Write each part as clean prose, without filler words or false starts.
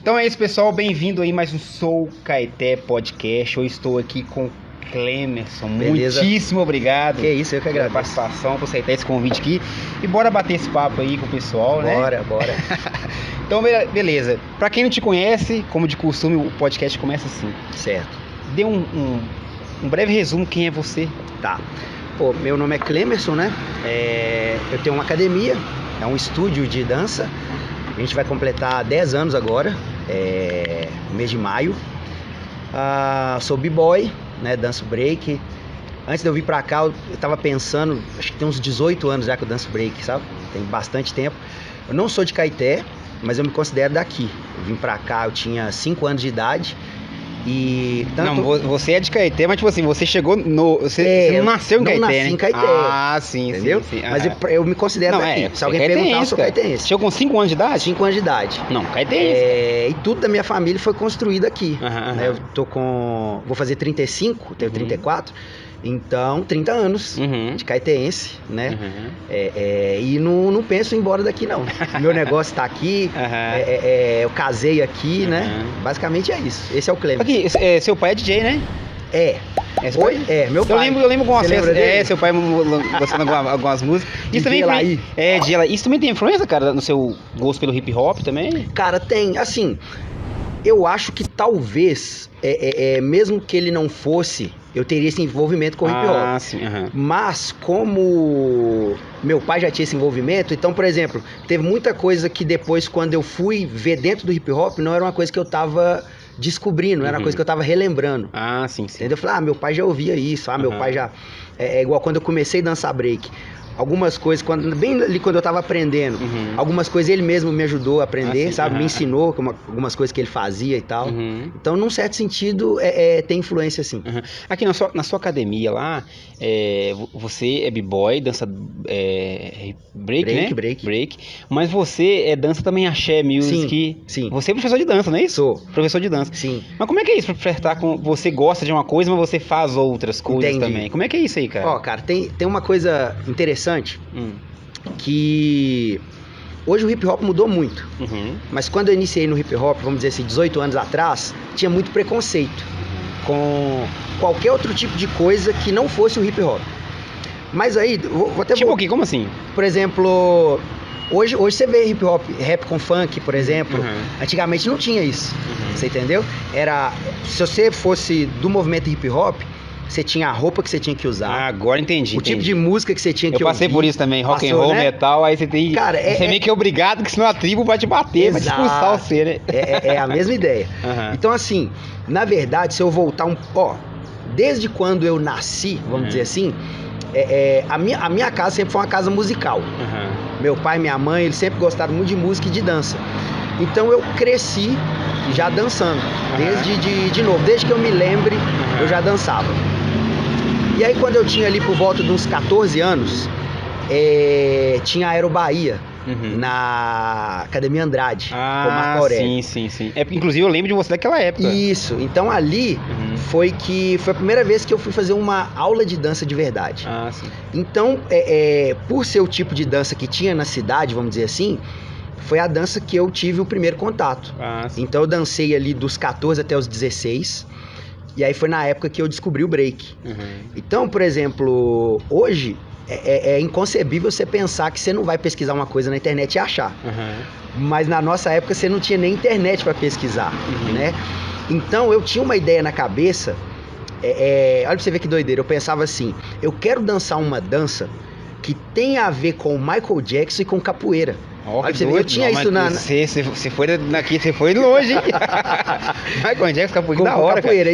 Então é isso, pessoal. Bem-vindo aí mais um Sou Caeté Podcast. Eu estou aqui com Clemerson. Beleza. Muitíssimo obrigado. Que isso, eu que pela agradeço. participação, por aceitar esse convite aqui. E bora bater esse papo aí com o pessoal, né? Bora. Então, beleza. Pra quem não te conhece, como de costume, o podcast começa assim. Certo. Dê um breve resumo, quem é você? Tá. Pô, meu nome é Clemerson, né? Eu tenho uma academia, é um estúdio de dança. A gente vai completar 10 anos agora, no mês de maio. Sou b-boy, né? Danço break. Antes de eu vir pra cá, eu tava pensando, acho que tem uns 18 anos já que eu danço break, sabe? Tem bastante tempo. Eu não sou de Caeté, mas eu me considero daqui. Eu vim pra cá, eu tinha 5 anos de idade. E tanto... Não, você é de Caeté, mas tipo assim, você chegou no... Você não nasceu em Caeté, não nasci né? em Caeté. Ah, sim, entendeu? sim. Mas eu me considero daqui. Se alguém perguntar, eu sou caetense. Chegou com 5 anos de idade? 5 anos de idade. Não, caetense. E tudo da minha família foi construído aqui. Né? Eu tô com... Vou fazer 35, tenho 34. Então, 30 anos de caetense, né? E não penso em ir embora daqui, não. Meu negócio tá aqui, eu casei aqui, né? Basicamente é isso. Esse é o Clemerson. Aqui, seu pai é DJ, né? Meu pai. Eu lembro algumas festas. Seu pai lançando algumas músicas. Isso também Isso também tem influência, cara, no seu gosto pelo hip hop também? Cara, tem, assim. Eu acho que talvez, mesmo que ele não fosse, eu teria esse envolvimento com o hip hop. Sim, Mas como meu pai já tinha esse envolvimento, então, por exemplo, teve muita coisa que depois, quando eu fui ver dentro do hip hop, não era uma coisa que eu tava descobrindo, não era uma coisa que eu tava relembrando. Sim. Entendeu? Eu falei, meu pai já ouvia isso, meu pai já... É igual quando eu comecei a dançar break. Algumas coisas, bem ali quando eu tava aprendendo, algumas coisas ele mesmo me ajudou a aprender, sabe? Me ensinou algumas coisas que ele fazia e tal. Então, num certo sentido, tem influência, sim. Aqui na sua academia lá, você é b-boy, dança break, né? Break. Mas você dança também axé, music. Sim. Você é professor de dança, não é isso? Sou. Professor de dança. Sim. Mas como é que é isso pra flertar com... Você gosta de uma coisa, mas você faz outras coisas também. Como é que é isso aí, cara? Cara, tem uma coisa interessante que hoje o hip hop mudou muito, mas quando eu iniciei no hip hop, vamos dizer assim, 18 anos atrás, tinha muito preconceito com qualquer outro tipo de coisa que não fosse o hip hop. Mas aí, como assim? Por exemplo, hoje você vê hip hop, rap com funk, por exemplo. Antigamente não tinha isso, você entendeu? Se você fosse do movimento hip hop, você tinha a roupa que você tinha que usar. Agora entendi. Tipo de música que você tinha que ouvir. Eu passei por isso também, rock and roll, né? Metal, aí você tem... Cara, você meio que é obrigado, que senão a tribo vai te bater, vai te expulsar você, né? É a mesma ideia. Então, assim, na verdade, se eu voltar desde quando eu nasci, vamos dizer assim, a minha casa sempre foi uma casa musical. Meu pai e minha mãe, eles sempre gostaram muito de música e de dança. Então eu cresci já dançando, de novo, desde que eu me lembre, eu já dançava. E aí quando eu tinha ali por volta de uns 14 anos, tinha a Aero Bahia, na Academia Andrade, com o Marco Aurélio. Sim. Inclusive eu lembro de você daquela época. Isso, então ali foi a primeira vez que eu fui fazer uma aula de dança de verdade. Sim. Então, por ser o tipo de dança que tinha na cidade, vamos dizer assim, foi a dança que eu tive o primeiro contato. Então eu dancei ali dos 14 até os 16. E aí foi na época que eu descobri o break. Então, por exemplo, hoje é inconcebível você pensar que você não vai pesquisar uma coisa na internet e achar. Mas na nossa época você não tinha nem internet para pesquisar, né? Então eu tinha uma ideia na cabeça. Olha pra você ver que doideira. Eu pensava assim, eu quero dançar uma dança que tem a ver com o Michael Jackson e com capoeira. Olha, eu tinha isso na... Você foi daqui, você foi longe, hein? Michael Jackson, capoeira, da hora, capoeira.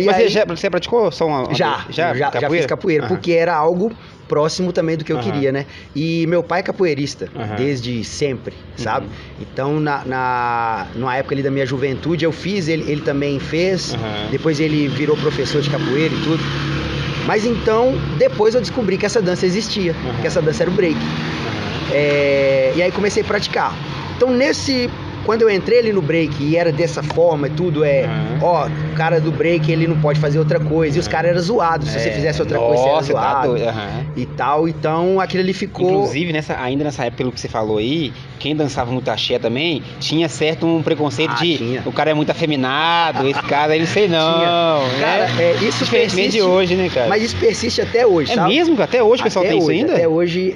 Mas você praticou só uma... Já fiz capoeira, porque era algo próximo também do que eu queria, né? E meu pai é capoeirista, desde sempre, sabe? Então, numa época ali da minha juventude, eu fiz, ele também fez, depois ele virou professor de capoeira e tudo. Mas então, depois eu descobri que essa dança existia, que essa dança era o break. E aí comecei a praticar. Então, nesse quando eu entrei ali no break e era dessa forma, tudo ó, o cara do break, ele não pode fazer outra coisa. E os caras eram zoados. Se você fizesse outra coisa, você era zoado. E tal. Então, aquilo ali ficou... Inclusive, ainda nessa época, pelo que você falou aí, quem dançava muito axé também, tinha certo um preconceito de... O cara é muito afeminado, esse cara, ele sei não. Cara, isso diferentemente de hoje, né, cara? Mas isso persiste até hoje, sabe? É mesmo? Até hoje o pessoal tem isso ainda? Até hoje,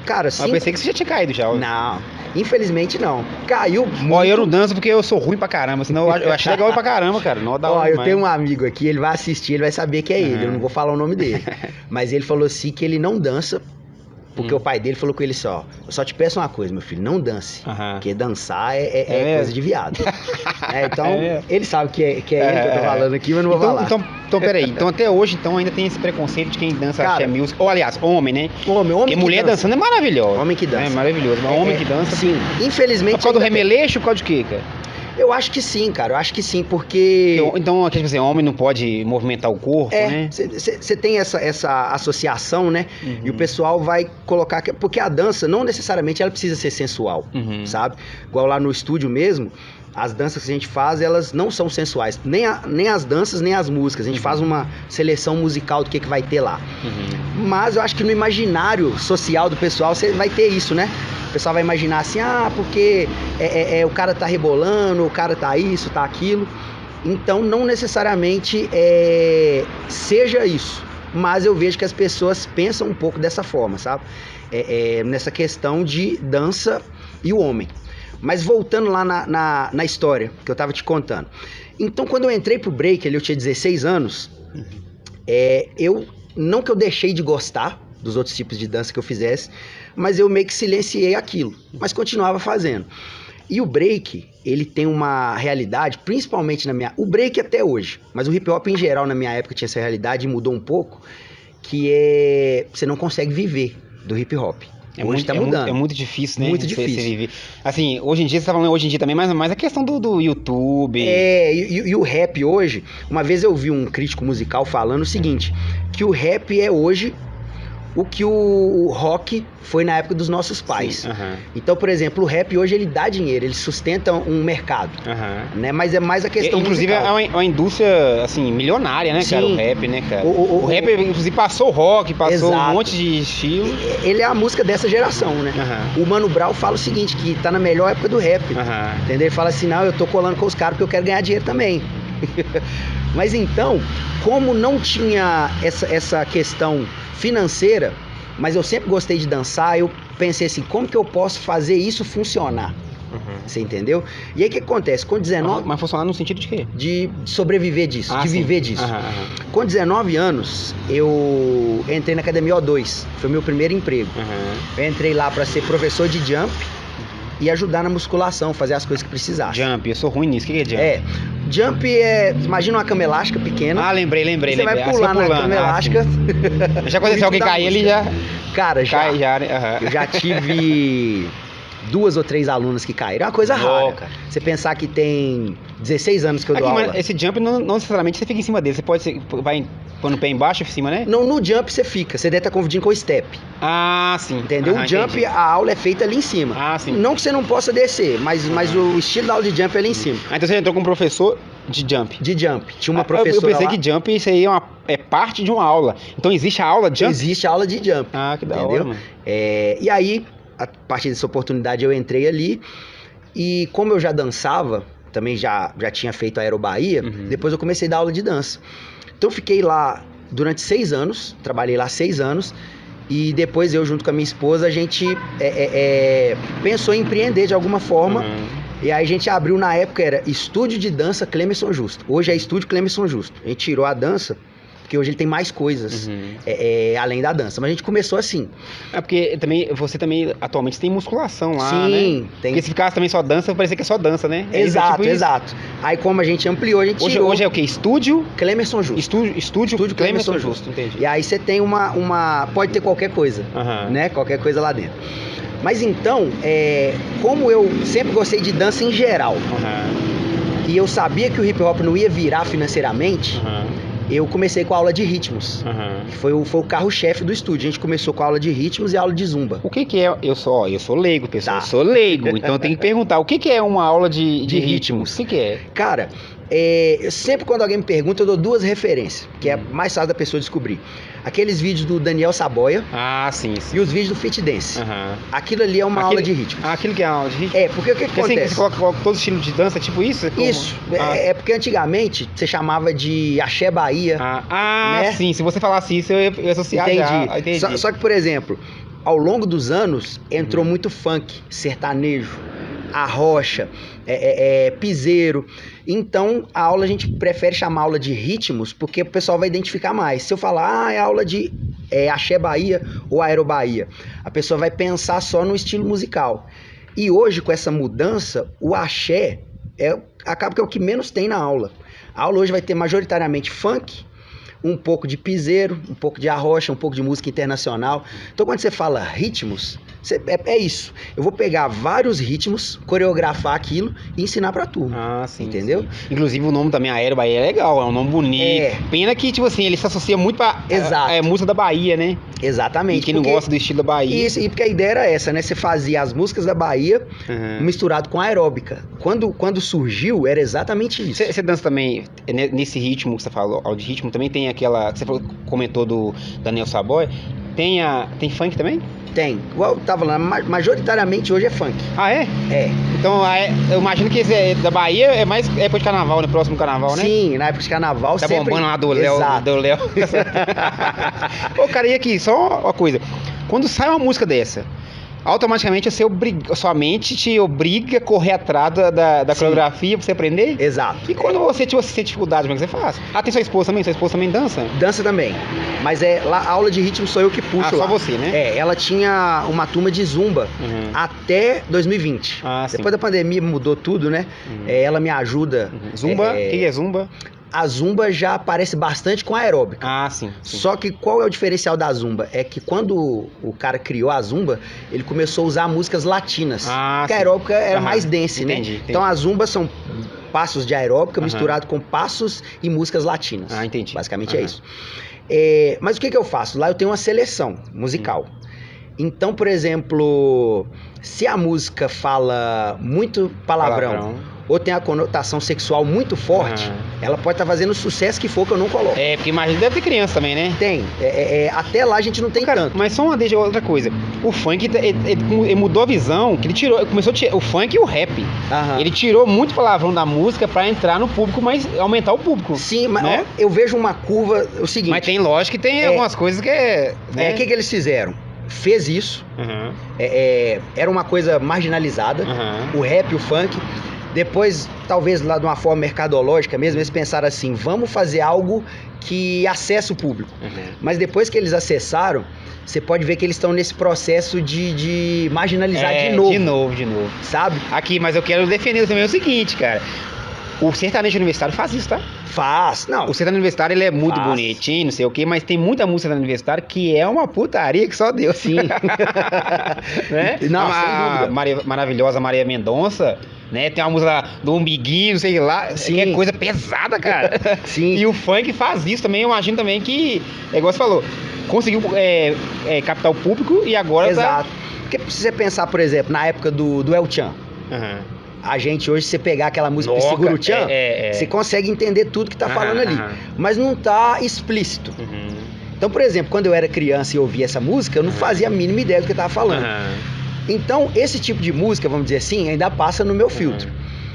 Cara, sim. Eu pensei que você já tinha caído já. Não, infelizmente não. Caiu muito. Ó, eu não danço porque eu sou ruim pra caramba, senão eu achei legal pra caramba, cara. Não dá. Ó, eu tenho um amigo aqui, ele vai assistir, ele vai saber que é ele, eu não vou falar o nome dele. Mas ele falou assim que ele não dança, porque o pai dele falou com ele só, eu só te peço uma coisa, meu filho, não dance, porque dançar é coisa de viado. Então, ele sabe que é ele que eu tô falando aqui, mas não vou falar. Então, peraí, então até hoje ainda tem esse preconceito de quem dança axé music, ou aliás, homem, né? Homem porque mulher dançando é maravilhosa. Homem que dança. É maravilhoso, mas homem que dança... Sim, infelizmente... Por causa do remeleixo, por causa de quê, cara? Eu acho que sim, cara. Eu acho que sim, porque... Então, quer dizer, homem não pode movimentar o corpo, né? Você tem essa associação, né? E o pessoal vai colocar... Porque a dança, não necessariamente, ela precisa ser sensual, sabe? Igual lá no estúdio mesmo, as danças que a gente faz, elas não são sensuais. Nem as danças, nem as músicas. A gente faz uma seleção musical do que vai ter lá. Mas eu acho que no imaginário social do pessoal, você vai ter isso, né? O pessoal vai imaginar assim, porque o cara tá rebolando, o cara tá isso, tá aquilo. Então, não necessariamente seja isso. Mas eu vejo que as pessoas pensam um pouco dessa forma, sabe? Nessa questão de dança e o homem. Mas voltando lá na história que eu tava te contando. Então, quando eu entrei pro break, eu tinha 16 anos, não que eu deixei de gostar dos outros tipos de dança que eu fizesse, mas eu meio que silenciei aquilo, mas continuava fazendo. E o break, ele tem uma realidade, principalmente o break até hoje, mas o hip hop em geral na minha época tinha essa realidade e mudou um pouco, que você não consegue viver do hip hop. Hoje tá mudando. É muito difícil, né? Muito difícil. Você viver. Assim, hoje em dia, você tá falando hoje em dia também, mas a questão do YouTube... E o rap hoje, uma vez eu vi um crítico musical falando o seguinte, que o rap é hoje o que o rock foi na época dos nossos pais. Sim, Então, por exemplo, o rap hoje ele dá dinheiro, ele sustenta um mercado, né? Mas é mais a questão inclusive musical. É uma indústria, assim, milionária, né, Sim. cara? O rap, né, cara? O rap, inclusive, passou o rock, passou um monte de estilo. Ele é a música dessa geração, né? O Mano Brown fala o seguinte, que tá na melhor época do rap. Entendeu? Ele fala assim, não, eu tô colando com os caras porque eu quero ganhar dinheiro também. Mas então, como não tinha essa questão financeira, mas eu sempre gostei de dançar, eu pensei assim, como que eu posso fazer isso funcionar? Você entendeu? E aí o que acontece? Com 19... Mas funcionar no sentido de quê? De sobreviver disso, de viver disso. Com 19 anos, eu entrei na Academia O2, foi meu primeiro emprego. Eu entrei lá para ser professor de jump e ajudar na musculação, fazer as coisas que precisasse. Jump, eu sou ruim nisso, o que é jump? Jump imagina uma cama elástica pequena. Lembrei. Você vai pular na cama elástica. Já aconteceu alguém cair, ele já... Cara, já. Cai, já, né? Eu já tive 2 ou 3 alunas que caíram. É uma coisa rara. Cara. Você pensar que tem 16 anos que eu dou aula. Mas esse jump, não necessariamente você fica em cima dele. Você vai pôr o pé embaixo, em cima, né? Não, no jump você fica. Você deve estar confundindo com o step. Sim. Entendeu? O jump, entendi. A aula é feita ali em cima. Sim. Não que você não possa descer, mas o estilo da aula de jump é ali em cima. Então você entrou com um professor de jump? De jump. Tinha uma professora Eu pensei que jump isso aí é parte de uma aula. Então existe a aula de jump? Existe a aula de jump. Que da hora, mano. E aí, a partir dessa oportunidade, eu entrei ali. E como eu já dançava, também já tinha feito a Aerobahia, depois eu comecei a dar aula de dança. Então eu fiquei lá durante 6 anos, trabalhei lá 6 anos. E depois eu, junto com a minha esposa, a gente pensou em empreender de alguma forma. E aí a gente abriu, na época, era Estúdio de Dança Clemerson Justo. Hoje é Estúdio Clemerson Justo. A gente tirou a dança, porque hoje ele tem mais coisas, além da dança. Mas a gente começou assim. Porque você também, atualmente, tem musculação lá, Sim, né? Tem. Porque se ficasse também só dança, parecia que é só dança, né? Exato, exato. Aí como a gente ampliou, a gente tirou... Hoje é o quê? Estúdio? Clemerson Justo. Estúdio Clemerson Justo, entendi. E aí você tem pode ter qualquer coisa, né? Qualquer coisa lá dentro. Mas então, como eu sempre gostei de dança em geral, e eu sabia que o hip hop não ia virar financeiramente, eu comecei com a aula de ritmos. Foi o carro-chefe do estúdio. A gente começou com a aula de ritmos e a aula de zumba. O que é? Eu sou leigo, pessoal. Tá. Eu sou leigo, então eu tenho que perguntar. O que é uma aula de ritmos? O que é? Cara, sempre quando alguém me pergunta, eu dou 2 referências, que é mais fácil da pessoa descobrir. Aqueles vídeos do Daniel Saboia. Sim. E os vídeos do Fit Dance. Aquilo ali é uma aula de ritmo. Aquilo que é aula de ritmo? Porque o que acontece? Você coloca todo estilo de dança, tipo isso? Isso. É porque antigamente você chamava de axé Bahia. Né? Sim. Se você falasse isso, eu ia associar. Entendi. Só que, por exemplo, ao longo dos anos, entrou muito funk, sertanejo, arrocha, piseiro. Então, a aula a gente prefere chamar aula de ritmos, porque o pessoal vai identificar mais. Se eu falar, é aula de axé Bahia ou aero Bahia, a pessoa vai pensar só no estilo musical. E hoje, com essa mudança, o axé acaba que é o que menos tem na aula. A aula hoje vai ter majoritariamente funk, um pouco de piseiro, um pouco de arrocha, um pouco de música internacional. Então, quando você fala ritmos, é isso. Eu vou pegar vários ritmos, coreografar aquilo e ensinar pra turma. Sim. Entendeu? Sim. Inclusive, o nome também, Aero Bahia, é legal, é um nome bonito. Pena que, tipo assim, ele se associa muito pra música da Bahia, né? Exatamente. E quem não gosta do estilo da Bahia. Isso, e porque a ideia era essa, né? Você fazia as músicas da Bahia misturado com a aeróbica. Quando surgiu, era exatamente isso. Você dança também, nesse ritmo que você falou, de ritmo, também tem aquela, que você comentou do Daniel Saboia, tem funk também? Tem. Igual eu tava falando, majoritariamente hoje é funk. É? É. Então, eu imagino que esse da Bahia é mais época de carnaval, né? Próximo carnaval, né? Sim, na época de carnaval tá sempre... bombando lá do Léo. Ô, cara, e aqui, só uma coisa. Quando sai uma música dessa, automaticamente sua mente te obriga a correr atrás da coreografia pra você aprender? Exato. E quando você tem dificuldade, como é que você faz? Tem sua esposa também? Sua esposa também dança? Dança também. Mas lá a aula de ritmo sou eu que puxo lá. Só você, né? Ela tinha uma turma de zumba até 2020. Depois da pandemia mudou tudo, né? Ela me ajuda. Zumba? O que é zumba? A zumba já aparece bastante com a aeróbica. Sim. Só que qual é o diferencial da zumba? É que quando o cara criou a zumba, ele começou a usar músicas latinas. Porque a aeróbica era mais dance, né? Entendi. Então a zumba são passos de aeróbica misturado com passos e músicas latinas. Entendi. Basicamente é isso. Mas o que eu faço? Lá eu tenho uma seleção musical. Então, por exemplo, se a música fala muito palavrão. Ou tem a conotação sexual muito forte, ela pode estar fazendo o sucesso que for que eu não coloco. Porque imagina, deve ter criança também, né? Tem. Até lá a gente não tem tanto. Mas só outra coisa. O funk, ele mudou a visão, que ele tirou, começou a tirar o funk e o rap. Ele tirou muito palavrão da música pra entrar no público, mas aumentar o público. Sim, mas né? Eu vejo uma curva, o seguinte... Mas tem lógico que tem algumas coisas que né? O que eles fizeram? Fez isso, era uma coisa marginalizada, o rap e o funk. Depois, talvez lá de uma forma mercadológica mesmo, eles pensaram assim, vamos fazer algo que acesse o público. Mas depois que eles acessaram, você pode ver que eles estão nesse processo de marginalizar de novo. De novo. Sabe? Aqui, mas eu quero defender também o seguinte, cara. O sertanejo universitário faz isso, tá? Faz, não. O sertanejo universitário, ele é muito bonitinho, não sei o quê, mas tem muita música universitária que é uma putaria que só Deus. Sim. Né? Não, sem dúvida. Maravilhosa Maria Mendonça, né? Tem uma música do Umbiguinho, não sei lá, que é coisa pesada, cara. Sim. E o funk faz isso também, eu imagino também que, igual você falou, conseguiu captar o público e agora Exato. Porque se você pensar, por exemplo, na época do El Chan, a gente hoje, se você pegar aquela música Segura o Tchan, você consegue entender tudo que tá falando ali. Mas não tá explícito. Então, por exemplo, quando eu era criança e ouvia essa música, eu não fazia a mínima ideia do que eu tava falando. Então, esse tipo de música, vamos dizer assim, ainda passa no meu filtro.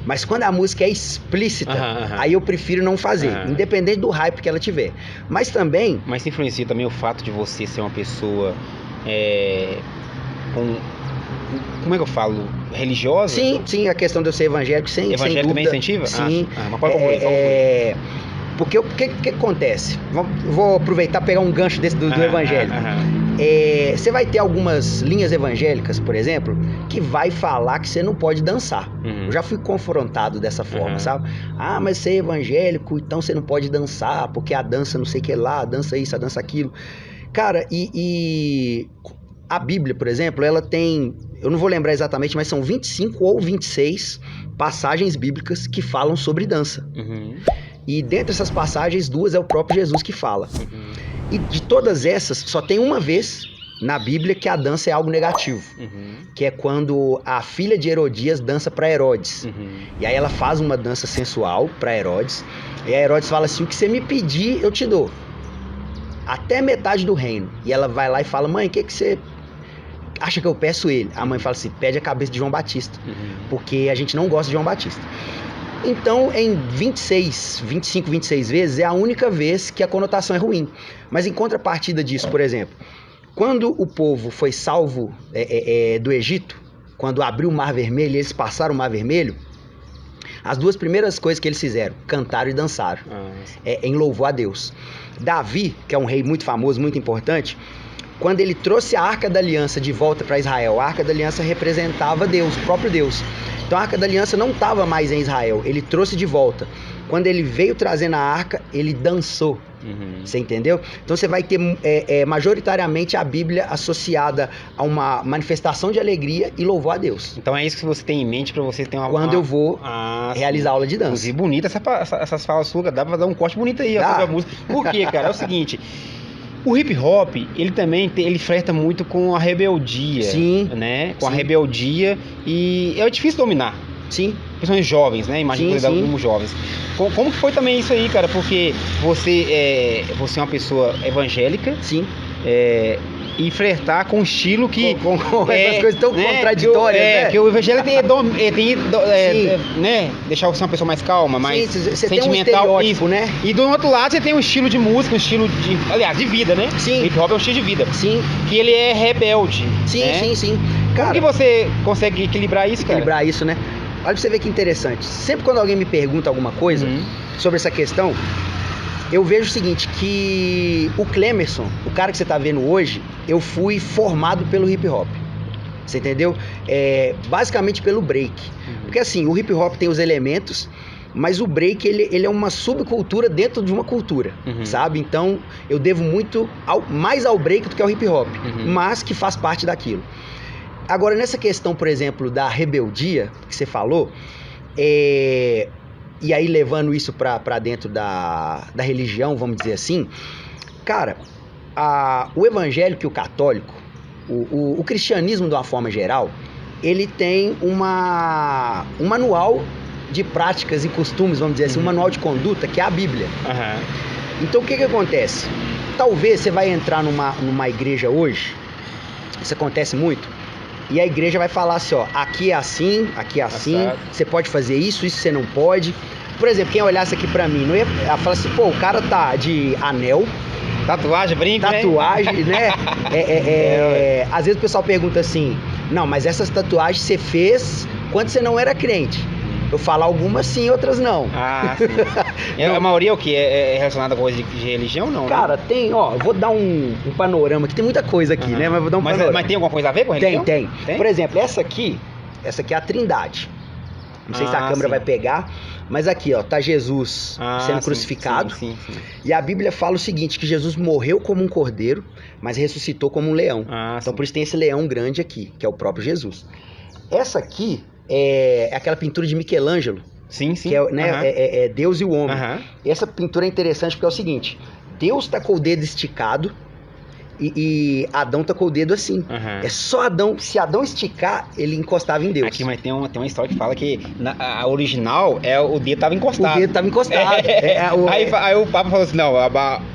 Mas quando a música é explícita, aí eu prefiro não fazer, independente do hype que ela tiver. Mas também... Mas influencia também o fato de você ser uma pessoa com... Como é que eu falo? Religiosa? Sim, a questão de eu ser evangélico, sem dúvida. Evangélico também incentiva? Sim. Mas pode concluir. Porque o que acontece? Vou aproveitar e pegar um gancho desse do evangélico. Você vai ter algumas linhas evangélicas, por exemplo, que vai falar que você não pode dançar. Eu já fui confrontado dessa forma, sabe? Mas você é evangélico, então você não pode dançar, porque a dança não sei o que lá, a dança isso, a dança aquilo. Cara, e a Bíblia, por exemplo, ela tem, eu não vou lembrar exatamente, mas são 25 ou 26 passagens bíblicas que falam sobre dança. E dentre essas passagens, 2 é o próprio Jesus que fala. E de todas essas, só tem uma vez na Bíblia que a dança é algo negativo. Que é quando a filha de Herodias dança para Herodes. E aí ela faz uma dança sensual para Herodes. E aí Herodes fala assim, o que você me pedir, eu te dou. Até metade do reino. E ela vai lá e fala, mãe, o que você acha que eu peço ele? A mãe fala assim, pede a cabeça de João Batista. Porque a gente não gosta de João Batista. Então, em 25, 26 vezes, é a única vez que a conotação é ruim. Mas em contrapartida disso, por exemplo, quando o povo foi salvo do Egito, quando abriu o Mar Vermelho e eles passaram o Mar Vermelho, as 2 primeiras coisas que eles fizeram, cantaram e dançaram, em louvor a Deus. Davi, que é um rei muito famoso, muito importante, quando ele trouxe a Arca da Aliança de volta para Israel, a Arca da Aliança representava Deus, o próprio Deus. Então a Arca da Aliança não estava mais em Israel, ele trouxe de volta. Quando ele veio trazendo a arca, ele dançou. Você entendeu? Então você vai ter majoritariamente a Bíblia associada a uma manifestação de alegria e louvor a Deus. Então é isso que você tem em mente para você ter uma... Quando eu vou realizar aula de dança. Inclusive, bonita essas falas suas, dá pra dar um corte bonito aí sobre a música. Por quê, cara? É o seguinte... O hip hop, ele também ele flerta muito com a rebeldia. Sim. Né? Com a rebeldia e é difícil dominar. Sim. Pessoas jovens, né? Imagina como jovens. Como que foi também isso aí, cara? Porque você é uma pessoa evangélica. Sim. E flertar com um estilo que... Com essas coisas tão contraditórias, né? Que o evangelho tem né? Deixar você uma pessoa mais calma, mais sentimental. Tem um estereótipo, né? E do outro lado você tem um estilo de música, um estilo de vida, né? Sim. Hip hop é um estilo de vida. Sim. Que ele é rebelde. Sim, né? sim. Cara, como que você consegue equilibrar isso, cara? Equilibrar isso, né? Olha pra você ver que interessante. Sempre quando alguém me pergunta alguma coisa sobre essa questão, eu vejo o seguinte, que o Clemerson, o cara que você tá vendo hoje, eu fui formado pelo hip hop. Você entendeu? Basicamente pelo break. Porque assim, o hip hop tem os elementos, mas o break ele é uma subcultura dentro de uma cultura, sabe? Então eu devo muito mais ao break do que ao hip hop, mas que faz parte daquilo. Agora, nessa questão, por exemplo, da rebeldia que você falou, e aí levando isso para dentro da religião, vamos dizer assim, cara, o evangélico e o católico, o cristianismo de uma forma geral, ele tem um manual de práticas e costumes, vamos dizer assim, um manual de conduta, que é a Bíblia. Então o que acontece? Talvez você vai entrar numa igreja hoje, isso acontece muito, e a igreja vai falar assim, ó, aqui é assim, você pode fazer isso você não pode. Por exemplo, quem olhasse aqui pra mim, não ia falar assim, pô, o cara tá de anel, tatuagem, brinco, né? Às vezes o pessoal pergunta assim, não, mas essas tatuagens você fez quando você não era crente. Eu falo algumas sim, outras não. Sim. A maioria é o que? É relacionada com coisa de religião, não? Cara, tem, ó, vou dar um panorama aqui, tem muita coisa aqui, né? Mas vou dar um panorama. Mas tem alguma coisa a ver com religião? Tem. Por exemplo, essa aqui é a Trindade. Não sei se a câmera vai pegar, mas aqui, ó, tá Jesus sendo crucificado. Sim. E a Bíblia fala o seguinte, que Jesus morreu como um cordeiro, mas ressuscitou como um leão. Então por isso tem esse leão grande aqui, que é o próprio Jesus. Essa aqui é aquela pintura de Michelangelo. Sim. Que é Deus e o homem. Essa pintura é interessante porque é o seguinte, Deus tá com o dedo esticado e Adão tá com o dedo assim. É só Adão, se Adão esticar, ele encostava em Deus. Aqui, mas tem uma história que fala que a original o dedo tava encostado. O dedo tava encostado. Aí o Papa falou assim, não,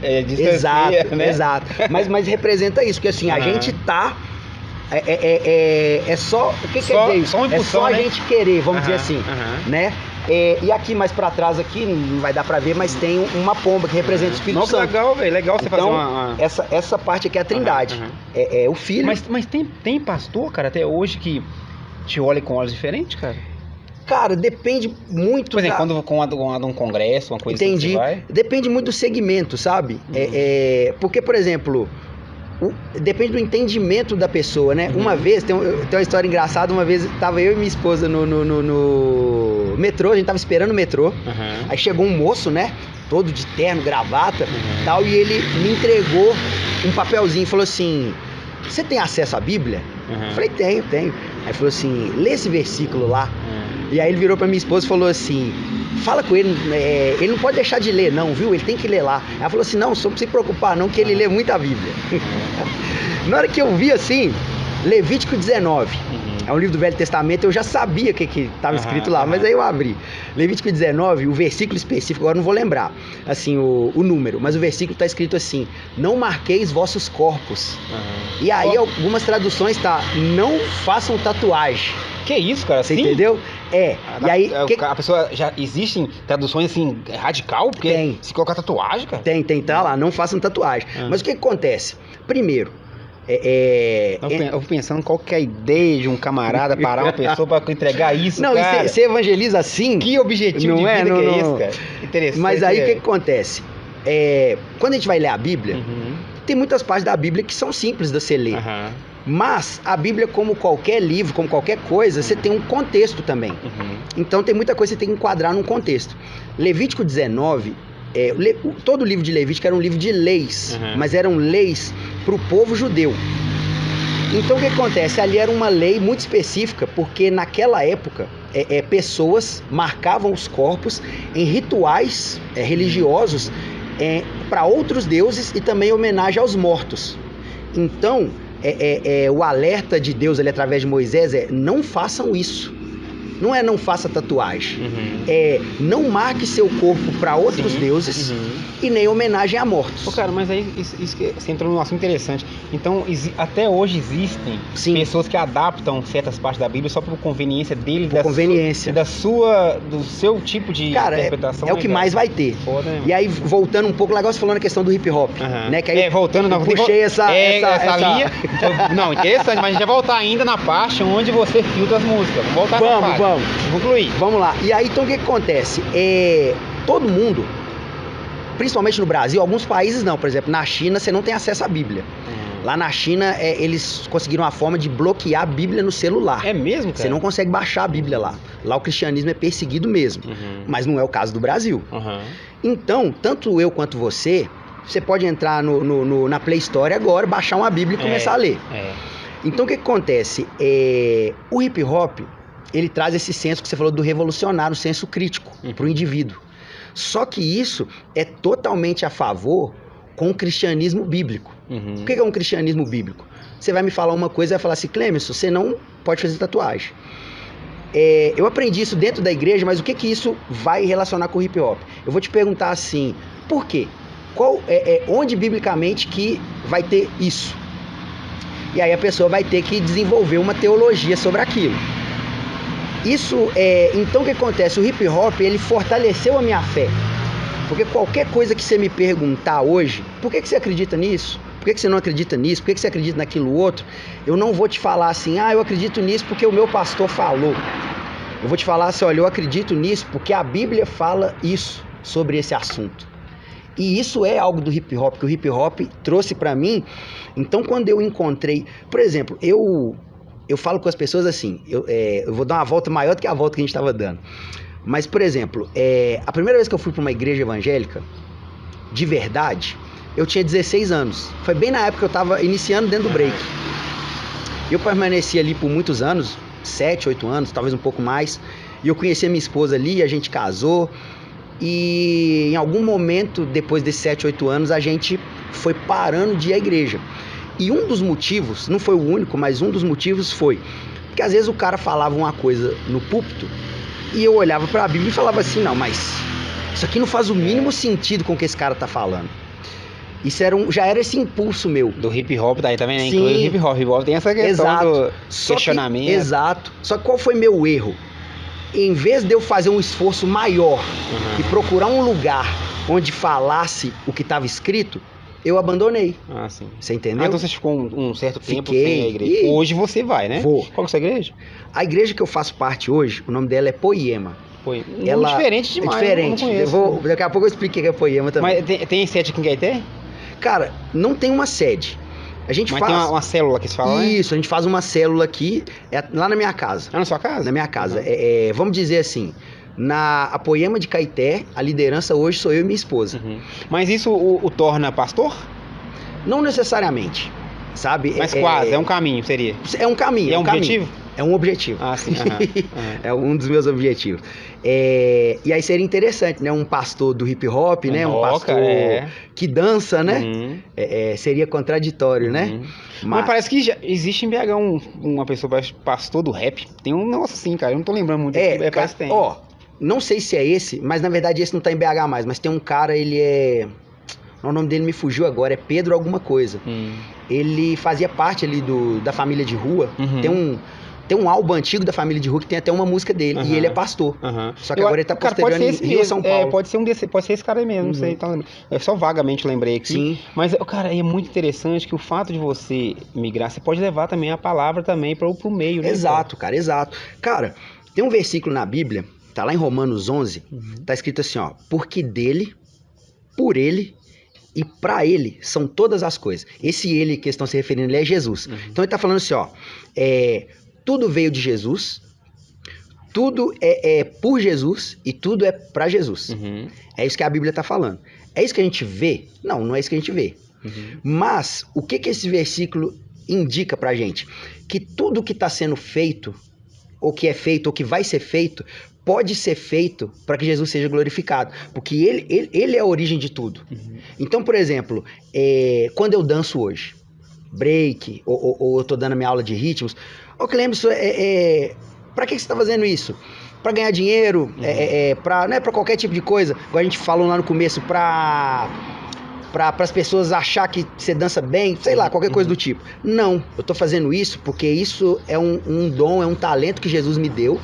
exato, né? Exato. Mas representa isso, porque assim, a gente tá... É só... O que quer dizer isso? É só a gente querer, vamos dizer assim, né? E aqui mais pra trás aqui, não vai dar pra ver, mas tem uma pomba que representa o Espírito Santo. Legal, velho. Legal você fazer uma... Essa parte aqui é a Trindade. É o Filho. Mas tem pastor, cara, até hoje que te olha com olhos diferentes, cara? Cara, depende muito... Por exemplo, quando um congresso, uma coisa assim que você vai... Depende muito do segmento, sabe? Porque, por exemplo... Depende do entendimento da pessoa, né? Uma vez, tem uma história engraçada, uma vez tava eu e minha esposa no metrô, a gente tava esperando o metrô, aí chegou um moço, né? Todo de terno, gravata e tal, e ele me entregou um papelzinho e falou assim, você tem acesso à Bíblia? Eu falei, tenho. Aí falou assim, lê esse versículo lá. E aí ele virou pra minha esposa e falou assim, fala com ele, ele não pode deixar de ler não, viu? Ele tem que ler lá. Ela falou assim, não, só não se preocupar não, que ele lê muito a Bíblia. Na hora que eu vi assim, Levítico 19, é um livro do Velho Testamento, eu já sabia o que estava escrito lá, mas aí eu abri. Levítico 19, o versículo específico, agora não vou lembrar, assim, o número, mas o versículo está escrito assim, não marqueis vossos corpos. E aí algumas traduções não façam tatuagem. Que isso, cara? Você entendeu? E aí... A pessoa, já existem traduções assim, radical? Porque tem. Se colocar tatuagem, cara? Tem, tá lá, não façam tatuagem. Mas o que acontece? Primeiro, eu fico pensando qual que é a ideia de um camarada parar uma pessoa para entregar isso, não, cara. Não, você evangeliza assim... Que objetivo de vida que é esse, cara? Interessante. Mas aí o que acontece? Quando a gente vai ler a Bíblia, tem muitas partes da Bíblia que são simples de você ler. Mas a Bíblia, como qualquer livro, como qualquer coisa, você tem um contexto também. Então tem muita coisa que você tem que enquadrar num contexto. Levítico 19... todo o livro de Levítico era um livro de leis, mas eram leis para o povo judeu. Então o que acontece? Ali era uma lei muito específica, porque naquela época pessoas marcavam os corpos em rituais religiosos para outros deuses e também em homenagem aos mortos. Então o alerta de Deus ali através de Moisés não façam isso. Não não faça tatuagem. Não marque seu corpo para outros deuses e nem homenagem a mortos. Pô, cara, mas aí isso que você entrou num assunto interessante. Então, até hoje existem pessoas que adaptam certas partes da Bíblia só por conveniência dele, do seu tipo de interpretação. É o que mais vai ter. Foda, né? E aí, voltando um pouco, o negócio falando a questão do hip hop. Né? Que aí voltando, não, puxei essa linha. Não, interessante, mas a gente vai voltar ainda na parte onde você filtra as músicas. Vamos voltar na parte. Vamos concluir. Vamos lá. E aí, então, o que acontece? Todo mundo, principalmente no Brasil, alguns países não. Por exemplo, na China, você não tem acesso à Bíblia. Lá na China, eles conseguiram uma forma de bloquear a Bíblia no celular. É mesmo, cara? Você não consegue baixar a Bíblia lá. Lá o cristianismo é perseguido mesmo. Mas não é o caso do Brasil. Então, tanto eu quanto você pode entrar na Play Store agora, baixar uma Bíblia e começar a ler. Então, o que acontece? O hip hop, ele traz esse senso que você falou do revolucionário, o senso crítico para o indivíduo. Só que isso é totalmente a favor com o cristianismo bíblico. O que é um cristianismo bíblico? Você vai me falar uma coisa e vai falar assim, Clemerson, você não pode fazer tatuagem. Eu aprendi isso dentro da igreja, mas o que isso vai relacionar com o hip hop? Eu vou te perguntar assim, por quê? Onde biblicamente que vai ter isso? E aí a pessoa vai ter que desenvolver uma teologia sobre aquilo. Então o que acontece? O hip hop, ele fortaleceu a minha fé. Porque qualquer coisa que você me perguntar hoje, por que você acredita nisso? Por que você não acredita nisso? Por que você acredita naquilo outro? Eu não vou te falar assim, eu acredito nisso porque o meu pastor falou. Eu vou te falar assim, olha, eu acredito nisso porque a Bíblia fala isso sobre esse assunto. E isso é algo do hip hop, que o hip hop trouxe pra mim. Então quando eu encontrei, por exemplo, eu falo com as pessoas assim, eu vou dar uma volta maior do que a volta que a gente estava dando. Mas, por exemplo, a primeira vez que eu fui para uma igreja evangélica, de verdade, eu tinha 16 anos. Foi bem na época que eu estava iniciando dentro do break. Eu permaneci ali por muitos anos, 7, 8 anos, talvez um pouco mais. E eu conheci a minha esposa ali, a gente casou. E em algum momento, depois desses 7, 8 anos, a gente foi parando de ir à igreja. E um dos motivos, não foi o único, mas um dos motivos foi que às vezes o cara falava uma coisa no púlpito e eu olhava para a Bíblia e falava assim, não, mas isso aqui não faz o mínimo sentido com o que esse cara tá falando. Isso já era esse impulso meu. Do hip hop, daí também, né? Inclui o hip hop. Hip hop tem essa questão do questionamento. Exato. Só que qual foi meu erro? Em vez de eu fazer um esforço maior e procurar um lugar onde falasse o que estava escrito, eu abandonei. Sim. Você entendeu? Então você ficou um certo tempo sem a igreja. Hoje você vai, né? Vou. Qual que é a sua igreja? A igreja que eu faço parte hoje, o nome dela é Poema. Ela diferente demais. É diferente. Daqui a pouco eu explico o que é Poema também. Mas tem sede aqui em Caeté? Cara, não tem uma sede. A gente faz... tem uma célula que se fala, Isso, a gente faz uma célula aqui, lá na minha casa. Na sua casa? Na minha casa. Vamos dizer assim, a Poema de Caeté, a liderança hoje sou eu e minha esposa. Mas isso o torna pastor? Não necessariamente, sabe? Mas quase, é um caminho, seria? É um caminho. E é um objetivo? É um objetivo. Ah, sim. É um dos meus objetivos. E aí seria interessante, né? Um pastor do hip hop, né? Um pastor que dança, né? Seria contraditório, né? Mas parece que já existe em BH uma pessoa pastor do rap. Tem um negócio assim, cara. Eu não tô lembrando muito. Parece que tem. Ó, não sei se é esse, mas na verdade esse não tá em BH mais. Mas tem um cara, ele é... O nome dele me fugiu agora, é Pedro alguma coisa. Ele fazia parte ali da família de rua. Tem um álbum antigo da família de rua que tem até uma música dele. E ele é pastor. Só que agora ele tá posteriorando em Rio, São Paulo. Pode ser esse cara aí mesmo, não sei. Tá, eu só vagamente lembrei aqui. Sim. Mas, cara, é muito interessante que o fato de você migrar, você pode levar também a palavra também pro meio, né? Exato, cara, exato. Cara, tem um versículo na Bíblia, tá lá em Romanos 11, tá escrito assim, ó. Porque dele, por ele e pra ele são todas as coisas. Esse ele que estão se referindo, ele é Jesus. Então ele tá falando assim, ó. Tudo veio de Jesus, tudo é por Jesus e tudo é pra Jesus. É isso que a Bíblia tá falando. É isso que a gente vê? Não, não é isso que a gente vê. Mas o que esse versículo indica pra gente? Que tudo que tá sendo feito, ou que é feito, ou que vai ser feito, pode ser feito para que Jesus seja glorificado. Porque ele é a origem de tudo. Então, por exemplo, quando eu danço hoje, break, ou eu tô dando a minha aula de ritmos, ô Clemson, pra que você tá fazendo isso? Pra ganhar dinheiro, não é pra qualquer tipo de coisa, igual a gente falou lá no começo, para as pessoas achar que você dança bem, sei lá, qualquer coisa do tipo. Não, eu tô fazendo isso porque isso é um dom, é um talento que Jesus me deu.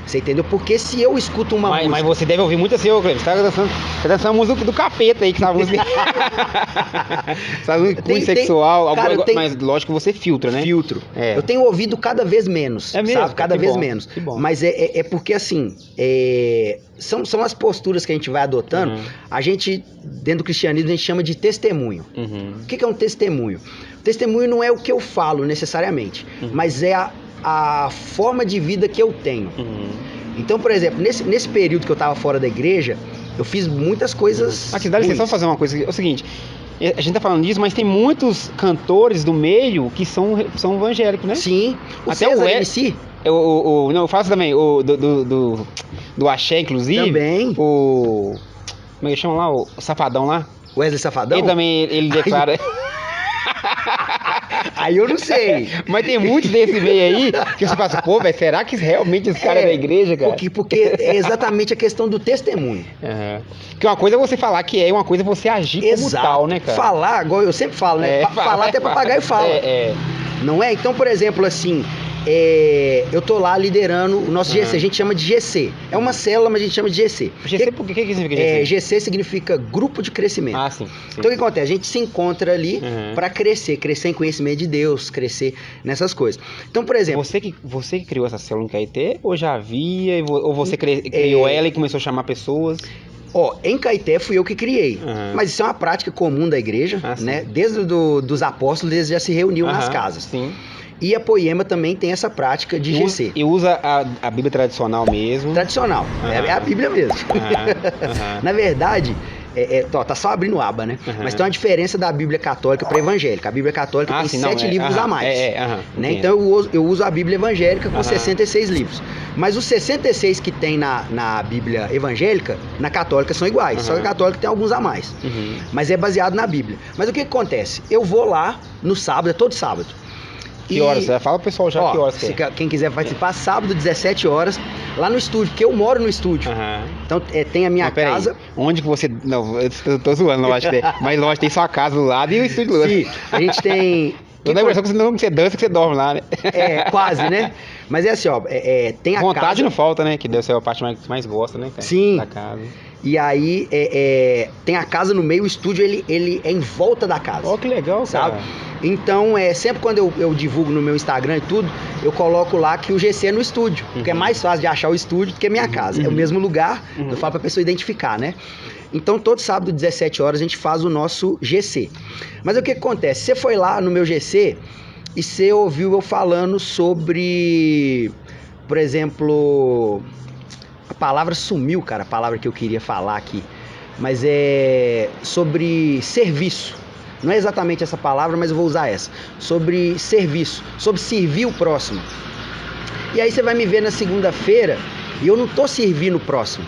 Você entendeu? Porque se eu escuto uma música... Mas você deve ouvir muito assim, ô Clemson, você tá dançando a música do capeta aí, que essa música... Sabe, cunho sexual, cara, mas lógico que você filtra, né? Filtro. Eu tenho ouvido cada vez menos, sabe? Cada vez menos. Mas é porque assim, são as posturas que a gente vai adotando. A gente, dentro do cristianismo, a gente chama de testemunho. O que é um testemunho? Testemunho não é o que eu falo necessariamente, mas é a forma de vida que eu tenho. Então, por exemplo, nesse período que eu tava fora da igreja, eu fiz muitas coisas. Aqui, dá licença, só fazer uma coisa. É o seguinte, a gente tá falando disso, mas tem muitos cantores do meio que são evangélicos, né? Sim. Até o MC. Não, eu faço também, do Axé, inclusive. Também. Como é que chama lá? O Safadão lá. Wesley Safadão? Ele também, ele declara... Aí eu não sei. Mas tem muitos desse meio aí que você fala, pô, velho, será que realmente esse cara é da igreja, cara? Porque é exatamente a questão do testemunho. Porque uma coisa é você falar que uma coisa é você agir como tal, né, cara? Falar, igual eu sempre falo, né? Falar até papagaio fala. Não é? Então, por exemplo, assim... eu tô lá liderando o nosso GC, a gente chama de GC. É uma célula, mas a gente chama de GC. GC, por que significa GC? GC significa Grupo de Crescimento. Sim. Então o que acontece? A gente se encontra ali para crescer em conhecimento de Deus, crescer nessas coisas. Então, por exemplo... Você que criou essa célula no Caeté, ou já havia, ou você criou ela e começou a chamar pessoas? Em Caeté fui eu que criei, mas isso é uma prática comum da igreja, né? Desde dos apóstolos, eles já se reuniam nas casas. Sim. E a Poema também tem essa prática de GC. E usa a Bíblia tradicional mesmo? Tradicional, é a Bíblia mesmo. Na verdade, tá só abrindo aba, né? Mas tem uma diferença da Bíblia católica para evangélica. A Bíblia católica tem 7 livros a mais. Né? Então eu uso a Bíblia evangélica com 66 livros. Mas os 66 que tem na Bíblia evangélica, na católica são iguais. Só que a católica tem alguns a mais. Mas é baseado na Bíblia. Mas o que acontece? Eu vou lá no sábado, é todo sábado. Que horas? Fala pro pessoal já que horas que é. Quem quiser participar, sábado, 17 horas, lá no estúdio, porque eu moro no estúdio. Então tem a minha casa. Aí. Onde que você... Não, eu tô zoando, lógico. Mas lógico, tem sua casa do lado e o estúdio do lado. Sim, a gente tem... Eu tenho a impressão que você dança, que você dorme lá, né? Quase, né? Mas é assim, tem a casa... Vontade não falta, né? Que deve ser a parte mais gosta, né, cara? Sim. Da casa. E aí, tem a casa no meio, o estúdio, ele é em volta da casa. Que legal, sabe? Cara. Então, sempre quando eu divulgo no meu Instagram e tudo, eu coloco lá que o GC é no estúdio. Porque é mais fácil de achar o estúdio do que a minha casa. É o mesmo lugar, eu falo pra pessoa identificar, né? Então, todo sábado, 17 horas, a gente faz o nosso GC. Mas o que acontece? Você foi lá no meu GC e você ouviu eu falando sobre, por exemplo... A palavra sumiu, cara, a palavra que eu queria falar aqui. Mas é sobre serviço. Não é exatamente essa palavra, mas eu vou usar essa. Sobre serviço, sobre servir o próximo. E aí você vai me ver na segunda-feira e eu não tô servindo o próximo.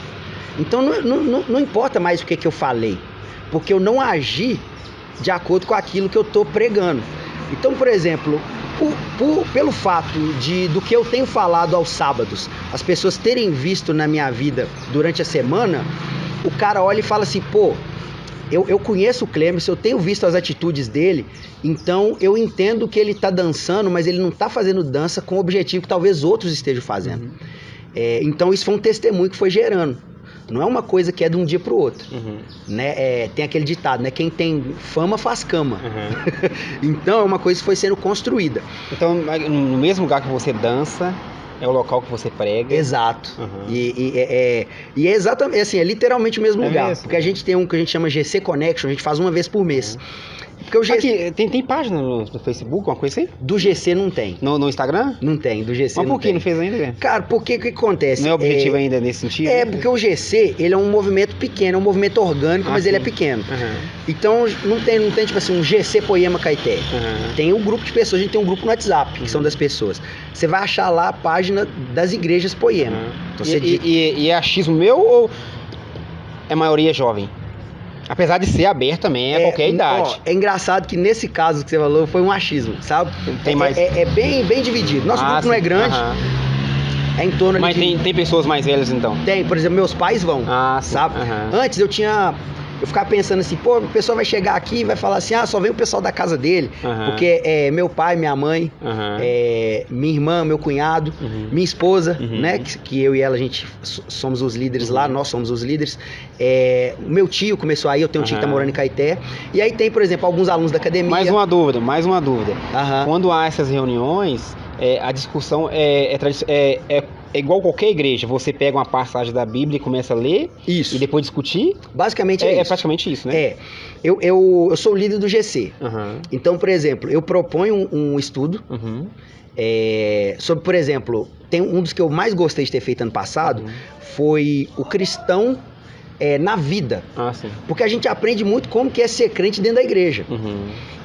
Então não importa mais o que eu falei, porque eu não agi de acordo com aquilo que eu tô pregando. Então, por exemplo, pelo fato do que eu tenho falado aos sábados, as pessoas terem visto na minha vida durante a semana, o cara olha e fala assim, pô, eu conheço o Clemerson, eu tenho visto as atitudes dele, então eu entendo que ele tá dançando, mas ele não tá fazendo dança com o objetivo que talvez outros estejam fazendo. Então isso foi um testemunho que foi gerando. Não é uma coisa que é de um dia pro outro. Né? Tem aquele ditado, né? Quem tem fama faz cama. Então é uma coisa que foi sendo construída. Então, no mesmo lugar que você dança, é o local que você prega. Exato. E é exatamente assim, é literalmente o mesmo lugar. Mesmo? Porque a gente tem um que a gente chama GC Connection, a gente faz uma vez por mês. Porque o GC... Aqui, tem página no Facebook, uma coisa assim? Do GC não tem. No Instagram? Não tem, do GC Mas não tem. por que não fez ainda? Cara, porque o que acontece? Não é objetivo ainda nesse sentido? Porque o GC, ele é um movimento pequeno, é um movimento orgânico, mas ele é pequeno. Então, não tem tipo assim, um GC Poema Caeté. Tem um grupo de pessoas, a gente tem um grupo no WhatsApp, que são das pessoas. Você vai achar lá a página das igrejas Poema. Então, e é achismo meu ou é maioria jovem? Apesar de ser aberto também a qualquer idade. É engraçado que nesse caso que você falou foi um achismo, sabe? Tem mais... É bem dividido. Nosso grupo não é grande. É em torno Mas tem pessoas mais velhas então? Tem, por exemplo, meus pais vão, sabe? Antes eu ficava pensando assim, pô, a pessoa vai chegar aqui e vai falar assim, só vem o pessoal da casa dele, porque é meu pai, minha mãe, minha irmã, meu cunhado, minha esposa, né, que eu e ela, a gente somos os líderes lá, nós somos os líderes, o meu tio começou aí, eu tenho um tio que tá morando em Caeté, e aí tem, por exemplo, alguns alunos da academia. Mais uma dúvida. Quando há essas reuniões, a discussão é igual qualquer igreja, você pega uma passagem da Bíblia e começa a ler e depois discutir? Basicamente isso. É praticamente isso, né? Eu sou o líder do GC. Então, por exemplo, eu proponho um estudo sobre, por exemplo, tem um dos que eu mais gostei de ter feito ano passado, foi o cristão na vida. Sim. Porque a gente aprende muito como que é ser crente dentro da igreja.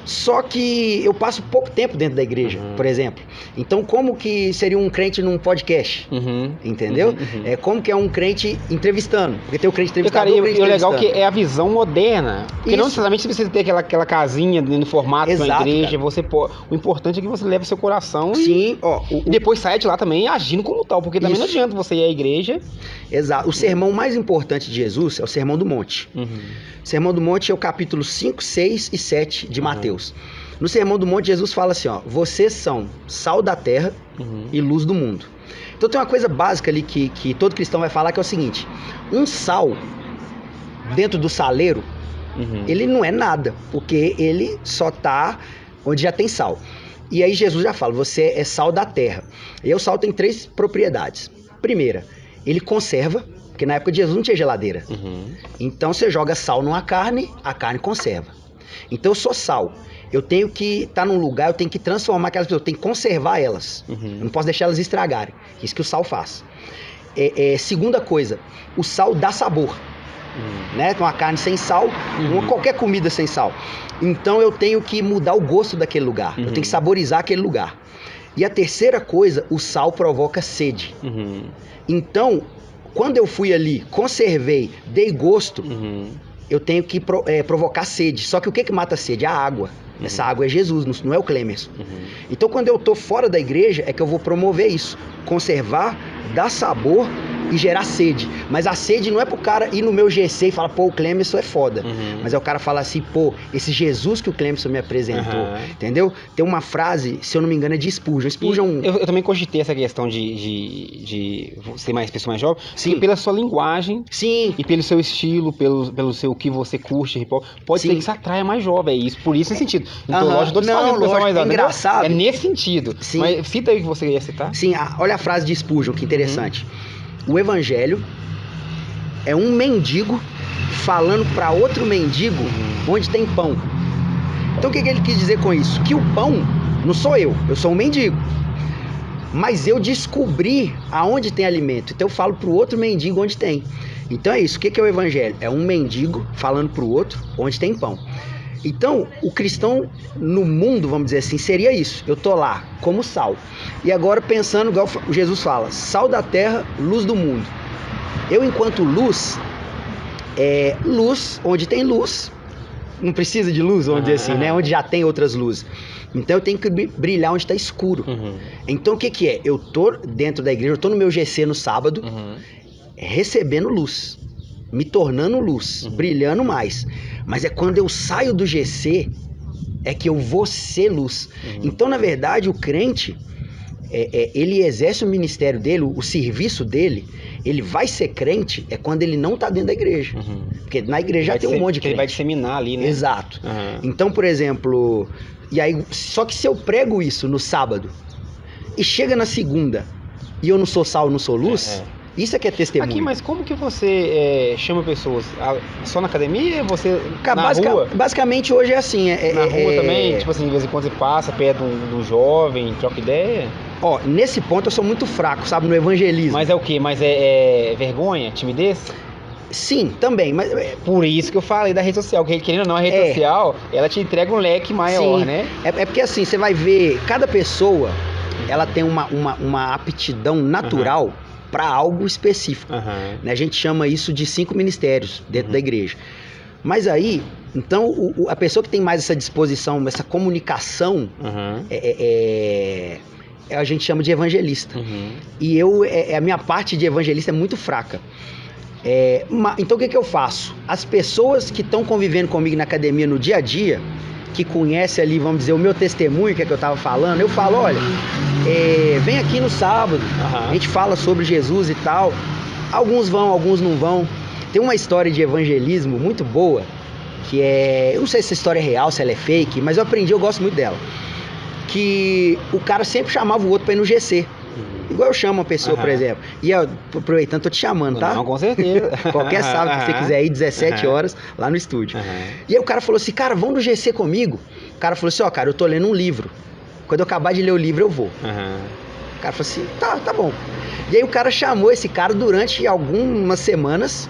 Só que eu passo pouco tempo dentro da igreja, por exemplo. Então, como que seria um crente num podcast? Entendeu? Como que é um crente entrevistando? Porque tem o crente entrevistador, e o legal que é a visão moderna. Porque não necessariamente você precisa ter aquela casinha no formato da igreja. O importante é que você leve o seu coração e depois saia de lá também agindo como tal. Porque também não adianta você ir à igreja. Exato. O sermão mais importante de Jesus é o Sermão do Monte. O Sermão do Monte é o capítulo 5, 6 e 7 de Mateus. No Sermão do Monte, Jesus fala assim, vocês são sal da terra e luz do mundo. Então tem uma coisa básica ali que todo cristão vai falar, que é o seguinte: um sal dentro do saleiro, ele não é nada, porque ele só tá onde já tem sal. E aí Jesus já fala, você é sal da terra. E aí o sal tem 3 propriedades. Primeira, ele conserva, porque na época de Jesus não tinha geladeira. Então você joga sal numa carne, a carne conserva. Então eu sou sal. Eu tenho que estar num lugar, eu tenho que transformar aquelas pessoas, eu tenho que conservar elas. Eu não posso deixar elas estragarem. Isso que o sal faz. Segunda coisa, o sal dá sabor. Né? Uma carne sem sal, qualquer comida sem sal. Então eu tenho que mudar o gosto daquele lugar. Eu tenho que saborizar aquele lugar. E a terceira coisa, o sal provoca sede. Então, quando eu fui ali, conservei, dei gosto, eu tenho que provocar sede. Só que o que mata a sede? A água. Essa água é Jesus, não é o Clemerson. Então, quando eu tô fora da igreja, é que eu vou promover isso. Conservar, dar sabor e gerar sede. Mas a sede não é pro cara ir no meu GC e falar, pô, o Clemerson é foda. Mas é o cara falar assim, pô, esse Jesus que o Clemerson me apresentou. Entendeu? Tem uma frase, se eu não me engano, é de Spurgeon. Eu também cogitei essa questão de ser mais pessoa mais jovem. Sim. Pela sua linguagem. Sim. E pelo seu estilo, pelo seu que você curte. Pode ser que isso atraia mais jovem. É isso, por isso, nesse sentido. Então, lógico, é engraçado. É nesse sentido. Sim. Mas fita aí que você ia citar. Sim, olha a frase de Spurgeon, que interessante. O evangelho é um mendigo falando para outro mendigo onde tem pão. Então o que ele quis dizer com isso? Que o pão não sou eu sou um mendigo. Mas eu descobri aonde tem alimento. Então eu falo pro outro mendigo onde tem. Então é isso. O que é o evangelho? É um mendigo falando pro outro onde tem pão. Então, o cristão no mundo, vamos dizer assim, seria isso. Eu tô lá, como sal. E agora pensando, igual Jesus fala, sal da terra, luz do mundo. Eu, enquanto luz, luz, onde tem luz, não precisa de luz, vamos dizer assim, né? Onde já tem outras luzes. Então eu tenho que brilhar onde está escuro. Então o que é? Eu tô dentro da igreja, eu tô no meu GC no sábado, recebendo luz, me tornando luz, brilhando mais. Mas é quando eu saio do GC, é que eu vou ser luz. Então, na verdade, o crente, ele exerce o ministério dele, o serviço dele, ele vai ser crente quando ele não está dentro da igreja. Porque na igreja já tem um monte de crente. Ele vai disseminar ali, né? Exato. Então, por exemplo, e aí, só que se eu prego isso no sábado e chega na segunda e eu não sou sal, não sou luz, isso é que é testemunho. Aqui, mas como que você chama pessoas? Só na academia? Você na rua? Basicamente hoje é assim. Na rua também? Tipo assim, de vez em quando você passa perto do jovem, troca ideia? Ó, nesse ponto eu sou muito fraco, sabe, no evangelismo. Mas é o quê? Mas é vergonha? Timidez? Sim, também, mas... Por isso que eu falei da rede social, que querendo ou não, a rede social, ela te entrega um leque maior, sim, né? É porque assim, você vai ver, cada pessoa, ela tem uma aptidão natural para algo específico. Né? A gente chama isso de 5 ministérios dentro da igreja. Mas aí, então, a pessoa que tem mais essa disposição, essa comunicação, a gente chama de evangelista. E a minha parte de evangelista é muito fraca. Então o que eu faço? As pessoas que estão convivendo comigo na academia no dia a dia, que conhecem ali, vamos dizer, o meu testemunho, que é que eu estava falando, eu falo, olha, vem aqui no sábado, a gente fala sobre Jesus e tal. Alguns vão, alguns não vão. Tem uma história de evangelismo muito boa, que eu não sei se essa história é real, se ela é fake, mas eu aprendi, eu gosto muito dela. Que o cara sempre chamava o outro para ir no GC. Igual eu chamo uma pessoa, por exemplo. E eu, aproveitando, tô te chamando, tá? Não, com certeza. Qualquer sábado que você quiser ir, 17 horas, lá no estúdio. E aí o cara falou assim, cara, vamos no GC comigo? O cara falou assim, cara, eu tô lendo um livro. Quando eu acabar de ler o livro, eu vou. O cara falou assim, tá bom. E aí o cara chamou esse cara durante algumas semanas,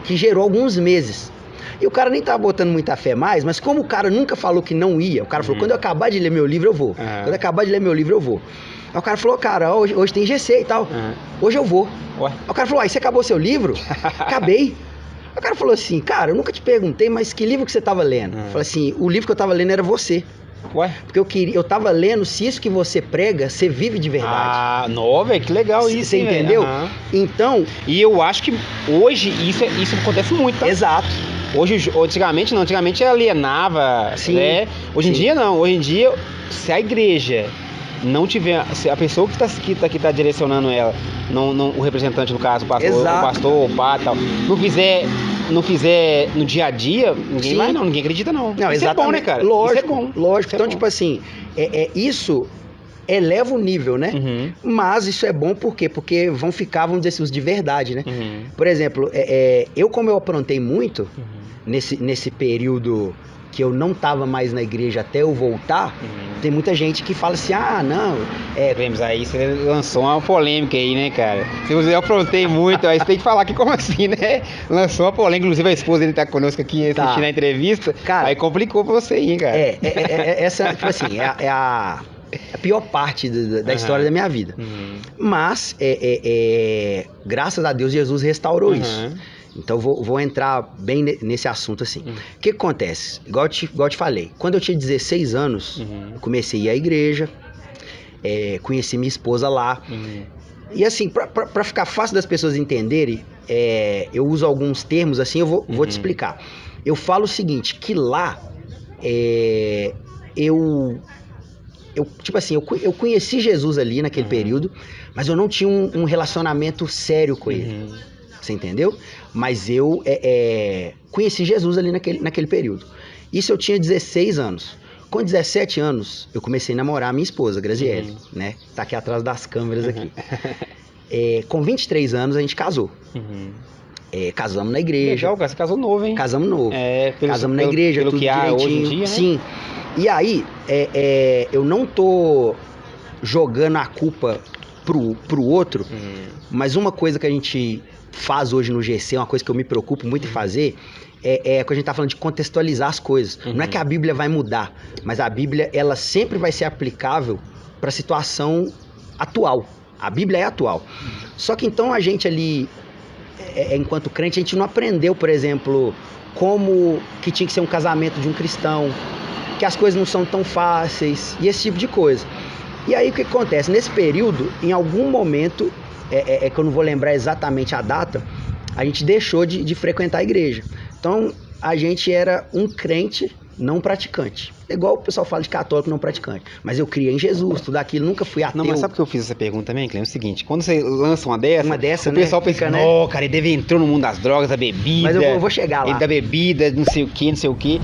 que gerou alguns meses. E o cara nem tava botando muita fé mais, mas como o cara nunca falou que não ia, o cara falou, quando eu acabar de ler meu livro, eu vou. Quando eu acabar de ler meu livro, eu vou. Aí o cara falou, cara, hoje tem GC e tal, hoje eu vou. Aí o cara falou, você acabou seu livro? Acabei. Aí o cara falou assim, cara, eu nunca te perguntei, mas que livro que você tava lendo? Eu falei assim, o livro que eu tava lendo era você. Porque eu tava lendo, se isso que você prega, você vive de verdade. Velho, que legal isso. Você entendeu? Então... E eu acho que hoje isso acontece muito, tá? Exato. Hoje, antigamente alienava, né? Hoje em dia não, hoje em dia, se a igreja não tiver, se a pessoa que tá direcionando ela, não o representante no caso, o pastor, o padre e tal, não fizer no dia a dia, ninguém acredita não. Isso exatamente. É bom, né, cara? Lógico, isso é bom. Lógico. Então, tipo assim, isso eleva o nível, né? Mas isso é bom por quê? Porque vão ficar, vamos dizer assim, os de verdade, né? Por exemplo, como eu aprontei muito nesse período que eu não tava mais na igreja até eu voltar, tem muita gente que fala assim, não... Vemos aí, você lançou uma polêmica aí, né, cara? Se você aprontei muito, aí você tem que falar que como assim, né? Lançou uma polêmica, inclusive a esposa dele tá conosco aqui assistindo a entrevista, cara, aí complicou pra você aí, cara. Essa, tipo assim, é a pior parte da história da minha vida. Mas, graças a Deus, Jesus restaurou isso. Então, vou entrar bem nesse assunto, assim. O que acontece? Igual eu te falei, quando eu tinha 16 anos, eu comecei a ir à igreja, conheci minha esposa lá. E assim, pra ficar fácil das pessoas entenderem, eu uso alguns termos, assim, eu vou te explicar. Eu falo o seguinte, que lá, tipo assim, eu conheci Jesus ali naquele período, mas eu não tinha um relacionamento sério com ele. Você entendeu? Mas eu conheci Jesus ali naquele período. Isso eu tinha 16 anos. Com 17 anos, eu comecei a namorar a minha esposa, Graziele, né? Tá aqui atrás das câmeras aqui. Com 23 anos, a gente casou. Casamos na igreja. Legal, cara, você casou novo, hein? Casamos novo. Casamos na igreja, tudo direitinho. Hoje em dia, né? Sim. E aí, eu não tô jogando a culpa pro outro, mas uma coisa que a gente faz hoje no GC, uma coisa que eu me preocupo muito em fazer, quando a gente tá falando de contextualizar as coisas. Não é que a Bíblia vai mudar, mas a Bíblia, ela sempre vai ser aplicável para a situação atual. A Bíblia é atual. Só que então a gente ali, enquanto crente, a gente não aprendeu, por exemplo, como que tinha que ser um casamento de um cristão, que as coisas não são tão fáceis, e esse tipo de coisa. E aí o que acontece? Nesse período, em algum momento, que eu não vou lembrar exatamente a data, a gente deixou de frequentar a igreja. Então, a gente era um crente não praticante. É igual o pessoal fala de católico não praticante. Mas eu criei em Jesus, tudo aquilo, nunca fui ateu. Não, mas sabe por que eu fiz essa pergunta também, Clem? É o seguinte, quando você lança uma dessa, o né? pessoal pensa, ó, cara, ele deve entrar no mundo das drogas, da bebida. Mas eu vou chegar lá. Da bebida, não sei o que.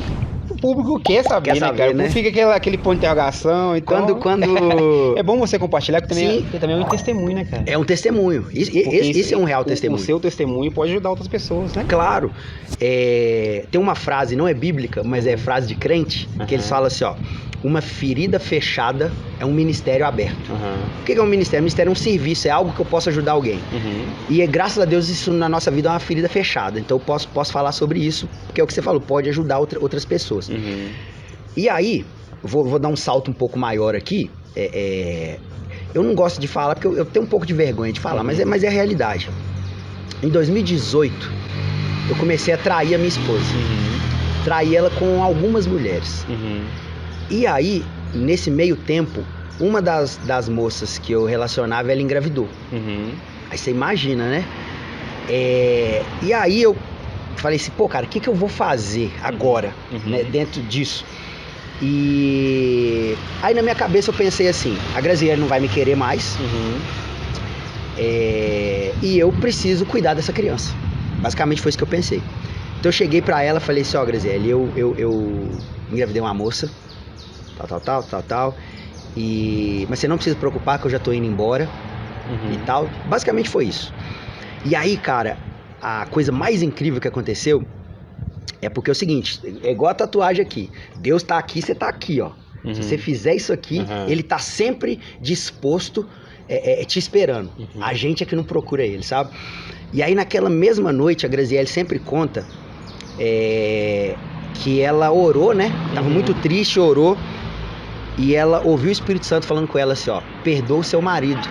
O público quer saber, né, cara? Né? Fica aquele ponto de interrogação. Então... Quando... é bom você compartilhar, porque também é um testemunho, né, cara? É um testemunho. Isso é um real testemunho. O seu testemunho pode ajudar outras pessoas, né? Claro. Tem uma frase, não é bíblica, mas é frase de crente, que eles falam assim, ó: uma ferida fechada é um ministério aberto. O que é um ministério? Um ministério é um serviço, é algo que eu posso ajudar alguém. E graças a Deus isso na nossa vida é uma ferida fechada. Então eu posso falar sobre isso, porque é o que você falou, pode ajudar outras pessoas. E aí, vou dar um salto um pouco maior aqui. Eu não gosto de falar, porque eu tenho um pouco de vergonha de falar, mas é a realidade. Em 2018, eu comecei a trair a minha esposa. Traí ela com algumas mulheres. E aí, nesse meio tempo, uma das moças que eu relacionava, ela engravidou. Aí você imagina, né? E aí eu falei assim, pô, cara, o que eu vou fazer agora, né, dentro disso? E aí na minha cabeça eu pensei assim, a Graziele não vai me querer mais, e eu preciso cuidar dessa criança. Basicamente foi isso que eu pensei. Então eu cheguei pra ela e falei assim, ó, Graziele, eu engravidei uma moça, tal, mas você não precisa se preocupar que eu já tô indo embora, e tal. Basicamente foi isso. E aí, cara, a coisa mais incrível que aconteceu é porque é o seguinte, é igual a tatuagem aqui. Deus tá aqui, você tá aqui, ó. Se você fizer isso aqui, ele tá sempre disposto, te esperando. A gente é que não procura ele, sabe? E aí naquela mesma noite, a Graziele sempre conta que ela orou, né? Tava muito triste, orou. E ela ouviu o Espírito Santo falando com ela assim, ó: perdoa o seu marido.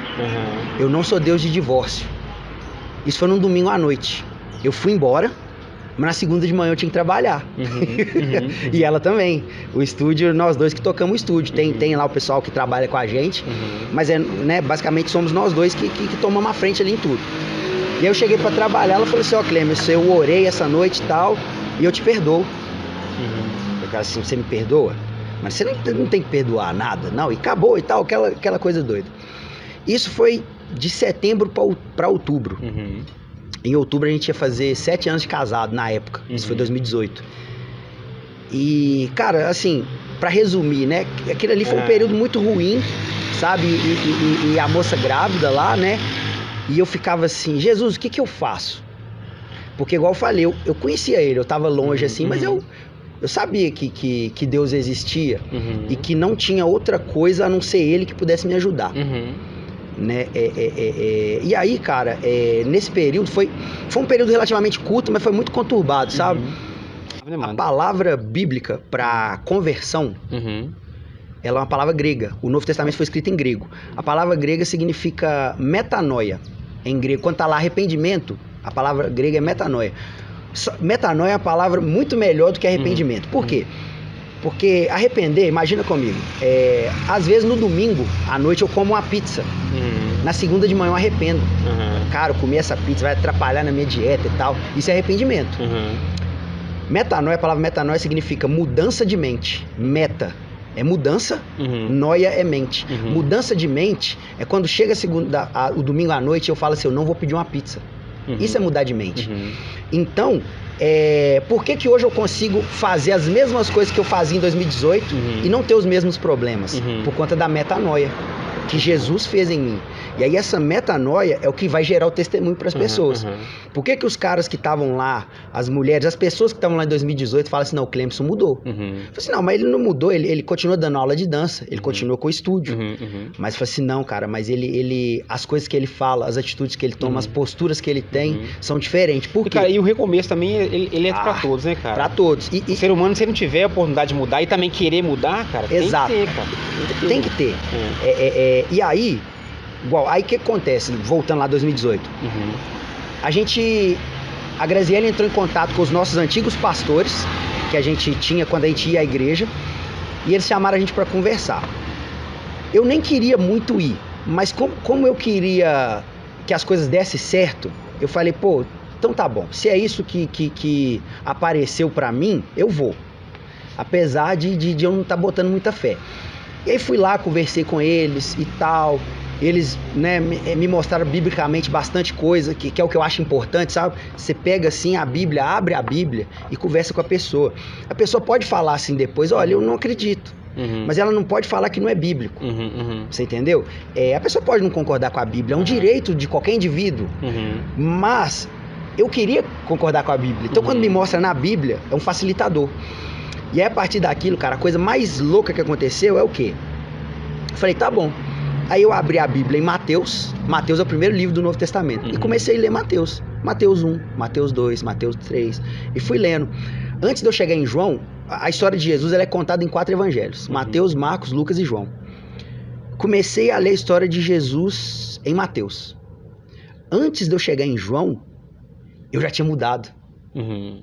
Eu não sou Deus de divórcio. Isso foi num domingo à noite. Eu fui embora, mas na segunda de manhã eu tinha que trabalhar. E ela também. O estúdio, nós dois que tocamos o estúdio. Tem lá o pessoal que trabalha com a gente, mas né, basicamente somos nós dois que tomamos a frente ali em tudo. E aí eu cheguei pra trabalhar, ela falou assim, ó, Clemens, eu orei essa noite e tal, e eu te perdoo. Eu falei assim, você me perdoa? Mas você não tem que perdoar nada, não, e acabou e tal, aquela coisa doida. Isso foi de setembro para outubro. Em outubro a gente ia fazer 7 anos de casado na época, isso foi 2018. E, cara, assim, pra resumir, né, aquele ali foi um período muito ruim, sabe, e a moça grávida lá, né, e eu ficava assim, Jesus, o que eu faço? Porque igual eu falei, eu conhecia ele, eu tava longe assim, mas eu sabia que Deus existia e que não tinha outra coisa a não ser ele que pudesse me ajudar. Né? E aí, cara, nesse período foi um período relativamente curto, mas foi muito conturbado, sabe? A palavra bíblica para conversão, ela é uma palavra grega. O Novo Testamento foi escrito em grego. A palavra grega significa metanoia em grego. Quando tá lá arrependimento, a palavra grega é metanoia. Metanoia é uma palavra muito melhor do que arrependimento. Por quê? Porque arrepender, imagina comigo, às vezes no domingo à noite eu como uma pizza, na segunda de manhã eu arrependo. Cara, eu comi essa pizza, vai atrapalhar na minha dieta e tal. Isso é arrependimento. Metanoia, a palavra metanoia significa mudança de mente. Meta é mudança, noia é mente. Mudança de mente é quando chega o domingo à noite e eu falo assim, eu não vou pedir uma pizza. Isso é mudar de mente. Então, por que hoje eu consigo fazer as mesmas coisas que eu fazia em 2018 e não ter os mesmos problemas? Por conta da metanoia que Jesus fez em mim. E aí essa metanoia é o que vai gerar o testemunho para as pessoas. Por que os caras que estavam lá, as mulheres, as pessoas que estavam lá em 2018 falam assim, não, o Clemson mudou. Eu falei assim, não, mas ele não mudou, ele continua dando aula de dança, ele continua com o estúdio. Mas eu falei assim, não, cara, mas ele as coisas que ele fala, as atitudes que ele toma, as posturas que ele tem são diferentes. Por quê? E, cara, e o recomeço também, ele é pra todos, né, cara? Pra todos. O ser humano, se ele não tiver a oportunidade de mudar e também querer mudar, cara, exato. Tem que ter, cara. Tem que ter. E aí, igual, aí o que acontece, voltando lá em 2018? A Graziele entrou em contato com os nossos antigos pastores, que a gente tinha quando a gente ia à igreja, e eles chamaram a gente para conversar. Eu nem queria muito ir, mas como eu queria que as coisas dessem certo, eu falei, pô, então tá bom, se é isso que apareceu para mim, eu vou. Apesar de eu não estar botando muita fé. E aí fui lá, conversei com eles e tal. Eles, né, me mostraram biblicamente bastante coisa, que é o que eu acho importante, sabe? Você pega assim a Bíblia, abre a Bíblia e conversa com a pessoa. A pessoa pode falar assim depois, olha, eu não acredito. Mas ela não pode falar que não é bíblico. Você entendeu? A pessoa pode não concordar com a Bíblia, é um direito de qualquer indivíduo. Mas eu queria concordar com a Bíblia. Então quando me mostra na Bíblia, é um facilitador. E aí, a partir daquilo, cara, a coisa mais louca que aconteceu é o quê? Eu falei, tá bom. Aí eu abri a Bíblia em Mateus. Mateus é o primeiro livro do Novo Testamento. E comecei a ler Mateus. Mateus 1, Mateus 2, Mateus 3. E fui lendo. Antes de eu chegar em João, a história de Jesus ela é contada em 4 evangelhos. Mateus, Marcos, Lucas e João. Comecei a ler a história de Jesus em Mateus. Antes de eu chegar em João, eu já tinha mudado.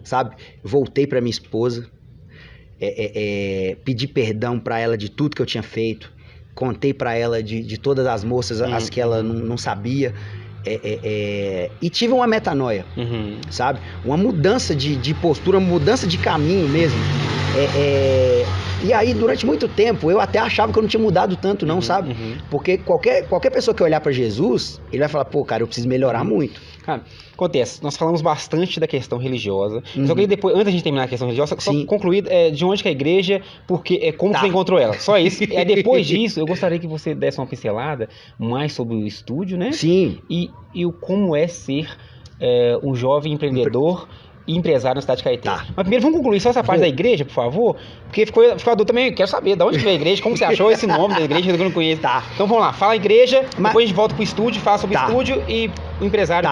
Sabe? Voltei para minha esposa. Pedi perdão para ela de tudo que eu tinha feito, contei para ela de todas as moças, as que ela não sabia, e tive uma metanoia, sabe? Uma mudança de postura, uma mudança de caminho mesmo. E aí, durante muito tempo, eu até achava que eu não tinha mudado tanto não, sabe? Porque qualquer pessoa que olhar pra Jesus, ele vai falar, pô, cara, eu preciso melhorar muito. Cara, acontece, nós falamos bastante da questão religiosa. Só que depois, antes da gente terminar a questão religiosa, só concluir de onde que é a igreja, porque como você encontrou ela. Só isso. Depois disso, eu gostaria que você desse uma pincelada mais sobre o estúdio, né? Sim. E como é ser um jovem empreendedor e empresário na cidade de Caeté. Mas primeiro vamos concluir só essa parte da igreja, por favor, porque ficou a dúvida também, quero saber de onde veio a igreja, como você achou esse nome da igreja que eu não conheço. Então vamos lá, fala a igreja, depois a gente volta pro estúdio, fala sobre o estúdio e o empresário.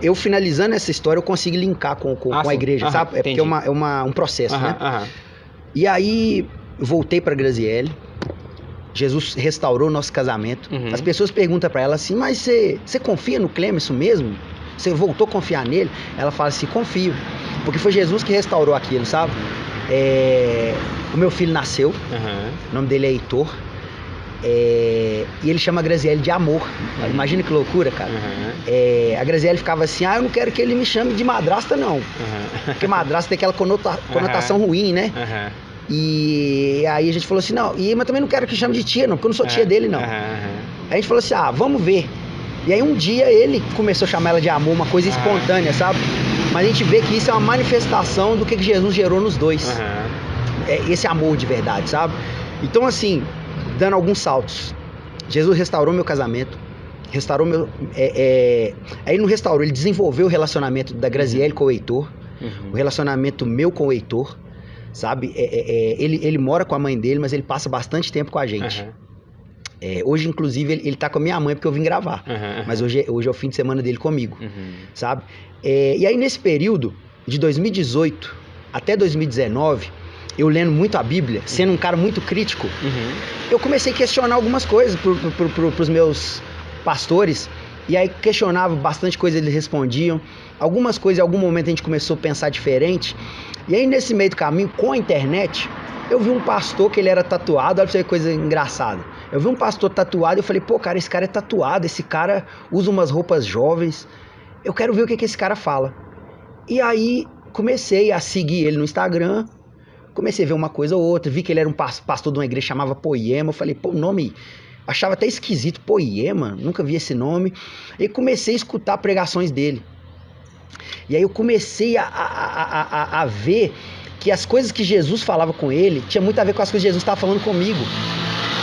Eu finalizando essa história, eu consigo linkar com a igreja, sabe? Porque é um processo, né? E aí, eu voltei pra Graziele, Jesus restaurou o nosso casamento. As pessoas perguntam pra ela assim, mas você confia no Clemson mesmo? Você voltou a confiar nele? Ela fala assim, confio. Porque foi Jesus que restaurou aquilo, sabe? O meu filho nasceu. O nome dele é Heitor. E ele chama a Graziele de amor. Imagina que loucura, cara. A Graziele ficava assim, eu não quero que ele me chame de madrasta, não. Porque madrasta tem aquela conotação ruim, né? E aí a gente falou assim, não, mas também não quero que chame de tia, não, porque eu não sou tia dele, não. Aí a gente falou assim, vamos ver. E aí um dia ele começou a chamar ela de amor, uma coisa espontânea, sabe? Mas a gente vê que isso é uma manifestação do que Jesus gerou nos dois. Esse amor de verdade, sabe? Então assim, dando alguns saltos. Jesus restaurou meu casamento, restaurou meu... Aí não restaurou, ele desenvolveu o relacionamento da Graziele com o Heitor, o relacionamento meu com o Heitor, sabe? Ele mora com a mãe dele, mas ele passa bastante tempo com a gente. Hoje, inclusive, ele tá com a minha mãe porque eu vim gravar. Mas hoje é o fim de semana dele comigo, sabe? E aí, nesse período, de 2018 até 2019, eu lendo muito a Bíblia, sendo um cara muito crítico, eu comecei a questionar algumas coisas pros meus pastores. E aí, questionava bastante coisa, eles respondiam. Algumas coisas, em algum momento, a gente começou a pensar diferente. E aí, nesse meio do caminho, com a internet, eu vi um pastor que ele era tatuado. Olha pra você ver que coisa engraçada. Eu vi um pastor tatuado e eu falei, pô, cara, esse cara é tatuado, esse cara usa umas roupas jovens. Eu quero ver o que esse cara fala. E aí, comecei a seguir ele no Instagram. Comecei a ver uma coisa ou outra. Vi que ele era um pastor de uma igreja que chamava Poema. Eu falei, pô, o nome... Achava até esquisito, Poema. Nunca vi esse nome. E comecei a escutar pregações dele. E aí eu comecei a ver que as coisas que Jesus falava com ele tinha muito a ver com as coisas que Jesus estava falando comigo.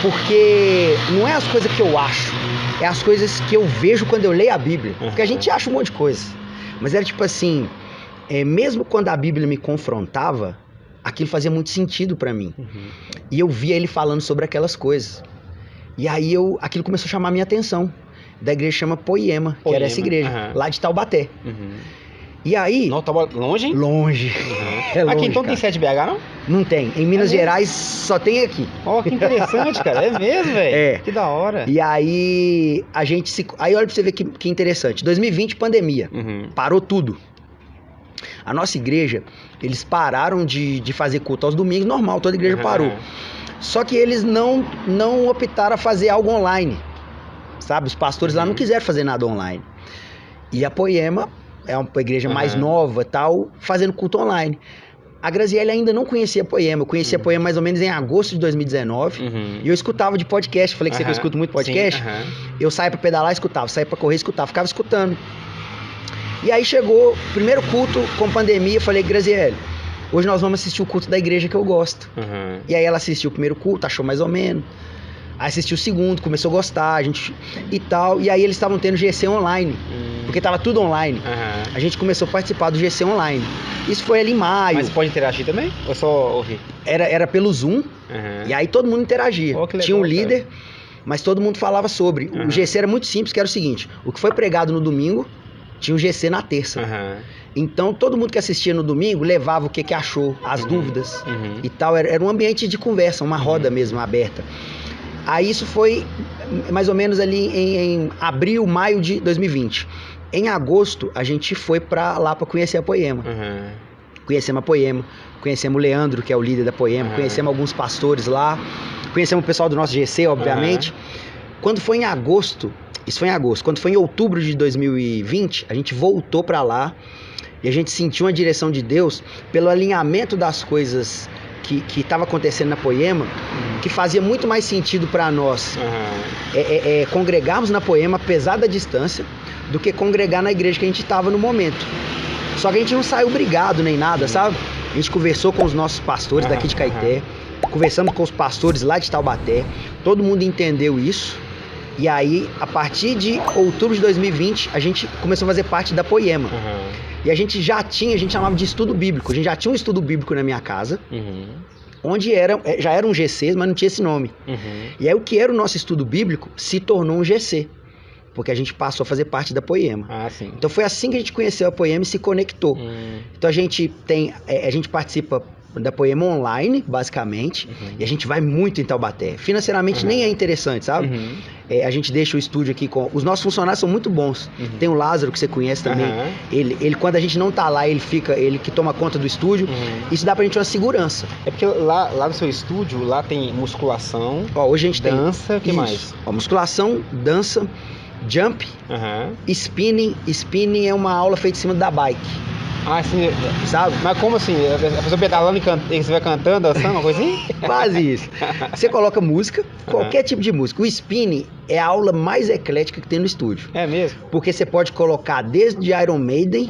Porque não é as coisas que eu acho, é as coisas que eu vejo quando eu leio a Bíblia. Porque a gente acha um monte de coisa. Mas era tipo assim, mesmo quando a Bíblia me confrontava, aquilo fazia muito sentido pra mim. E eu via ele falando sobre aquelas coisas. E aí aquilo começou a chamar a minha atenção. Da igreja chama Poema, que era essa igreja, lá de Taubaté. E aí... Não, tava longe, hein? Longe. É longe, aqui então cara. tem sede BH, não? Não tem. Em Minas Gerais só tem aqui. Ó, que interessante, cara. É mesmo, velho? É. Que da hora. E aí a gente se... Aí olha pra você ver que interessante. 2020, pandemia. Parou tudo. A nossa igreja, eles pararam de fazer culto aos domingos, normal, toda igreja parou. Só que eles não optaram a fazer algo online. Sabe? Os pastores lá não quiseram fazer nada online. E a Poema é uma igreja mais nova, tal, fazendo culto online. A Graziele ainda não conhecia a Poema. Eu conhecia a Poema mais ou menos em agosto de 2019. E eu escutava de podcast. Falei que você que eu escuto muito podcast. Eu saía pra pedalar, escutava. Saía pra correr, escutava. Ficava escutando. E aí chegou o primeiro culto com pandemia. Eu falei, Graziele, hoje nós vamos assistir o culto da igreja que eu gosto. E aí ela assistiu o primeiro culto, achou mais ou menos. Aí assistiu o segundo, começou a gostar, a gente e tal. E aí eles estavam tendo GC online, porque tava tudo online. A gente começou a participar do GC online. Isso foi ali em maio. Mas pode interagir também? Ou só ouvir? Era pelo Zoom, e aí todo mundo interagia. Oh, que legal, tinha um líder, mas todo mundo falava sobre. O GC era muito simples, que era o seguinte, o que foi pregado no domingo, tinha um GC na terça. Então todo mundo que assistia no domingo levava o que achou, as dúvidas e tal. Era um ambiente de conversa, uma roda mesmo, aberta. Aí isso foi mais ou menos ali em abril, maio de 2020. Em agosto, a gente foi lá pra conhecer a Poema. Conhecemos a Poema, conhecemos o Leandro, que é o líder da Poema, conhecemos alguns pastores lá, conhecemos o pessoal do nosso GC, obviamente. Quando foi em agosto, isso foi em agosto, quando foi em outubro de 2020, a gente voltou pra lá e a gente sentiu uma direção de Deus pelo alinhamento das coisas que estava acontecendo na Poema, que fazia muito mais sentido para nós congregarmos na Poema, apesar da distância, do que congregar na igreja que a gente estava no momento. Só que a gente não saiu brigado nem nada, sabe? A gente conversou com os nossos pastores daqui de Caeté, conversamos com os pastores lá de Taubaté, todo mundo entendeu isso. E aí, a partir de outubro de 2020, a gente começou a fazer parte da Poema. E a gente chamava de estudo bíblico. A gente já tinha um estudo bíblico na minha casa, onde já era um GC, mas não tinha esse nome. E aí o que era o nosso estudo bíblico se tornou um GC, porque a gente passou a fazer parte da Poema. Então foi assim que a gente conheceu a Poema e se conectou. Então a gente participa da Poema online, basicamente, e a gente vai muito em Taubaté. Financeiramente nem é interessante, sabe? A gente deixa o estúdio aqui com... Os nossos funcionários são muito bons. Tem o Lázaro, que você conhece também. Ele, quando a gente não tá lá, ele que toma conta do estúdio. Isso dá pra gente uma segurança. É porque lá no seu estúdio, lá tem musculação, hoje a gente dança, o que mais? Musculação, dança, jump, spinning. Spinning é uma aula feita em cima da bike. Assim, sabe? Mas como assim? A pessoa pedalando e você vai cantando, dançando, uma coisa assim? Quase isso. Você coloca música, qualquer tipo de música. O spinning é a aula mais eclética que tem no estúdio. É mesmo? Porque você pode colocar desde Iron Maiden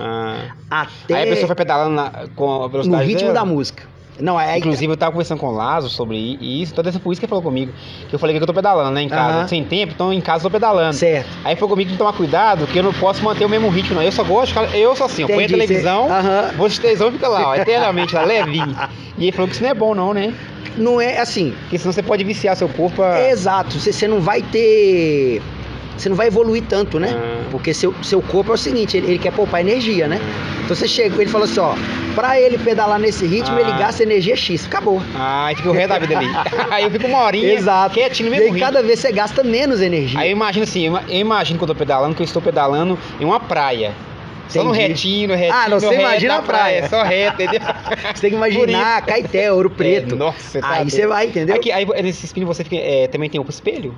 até... Aí a pessoa vai pedalando com a velocidade no ritmo dela? da música. Não, Inclusive eu tava conversando com o Lázaro sobre isso, toda essa polícia que ele falou comigo, que eu falei que eu tô pedalando, né, em casa, sem tempo, então em casa eu tô pedalando. Certo. Aí falou comigo que tomar cuidado, que eu não posso manter o mesmo ritmo, não. Eu só gosto, eu sou assim, eu ponho a televisão, vou assistir televisão e fica lá, ó, eternamente, lá, levinho. E ele falou que isso não é bom não, né? Não é assim. Porque senão você pode viciar seu corpo Exato, você não vai ter... Você não vai evoluir tanto, né? Porque seu corpo é o seguinte, ele quer poupar energia, né? Então você chega, ele falou assim, ó, pra ele pedalar nesse ritmo, ele gasta energia X, acabou. E fica o resto da vida ali. Aí eu fico uma horinha, quietinho no mesmo ritmo. E cada vez você gasta menos energia. Aí eu imagino assim, eu imagino quando eu tô pedalando, que eu estou pedalando em uma praia. Só no retinho. Não, você imagina a praia. Só reto, entendeu? Você tem que imaginar Caeté, Ouro Preto. Nossa, aí você vai, entendeu? Aí nesse spin você fica, também tem um espelho?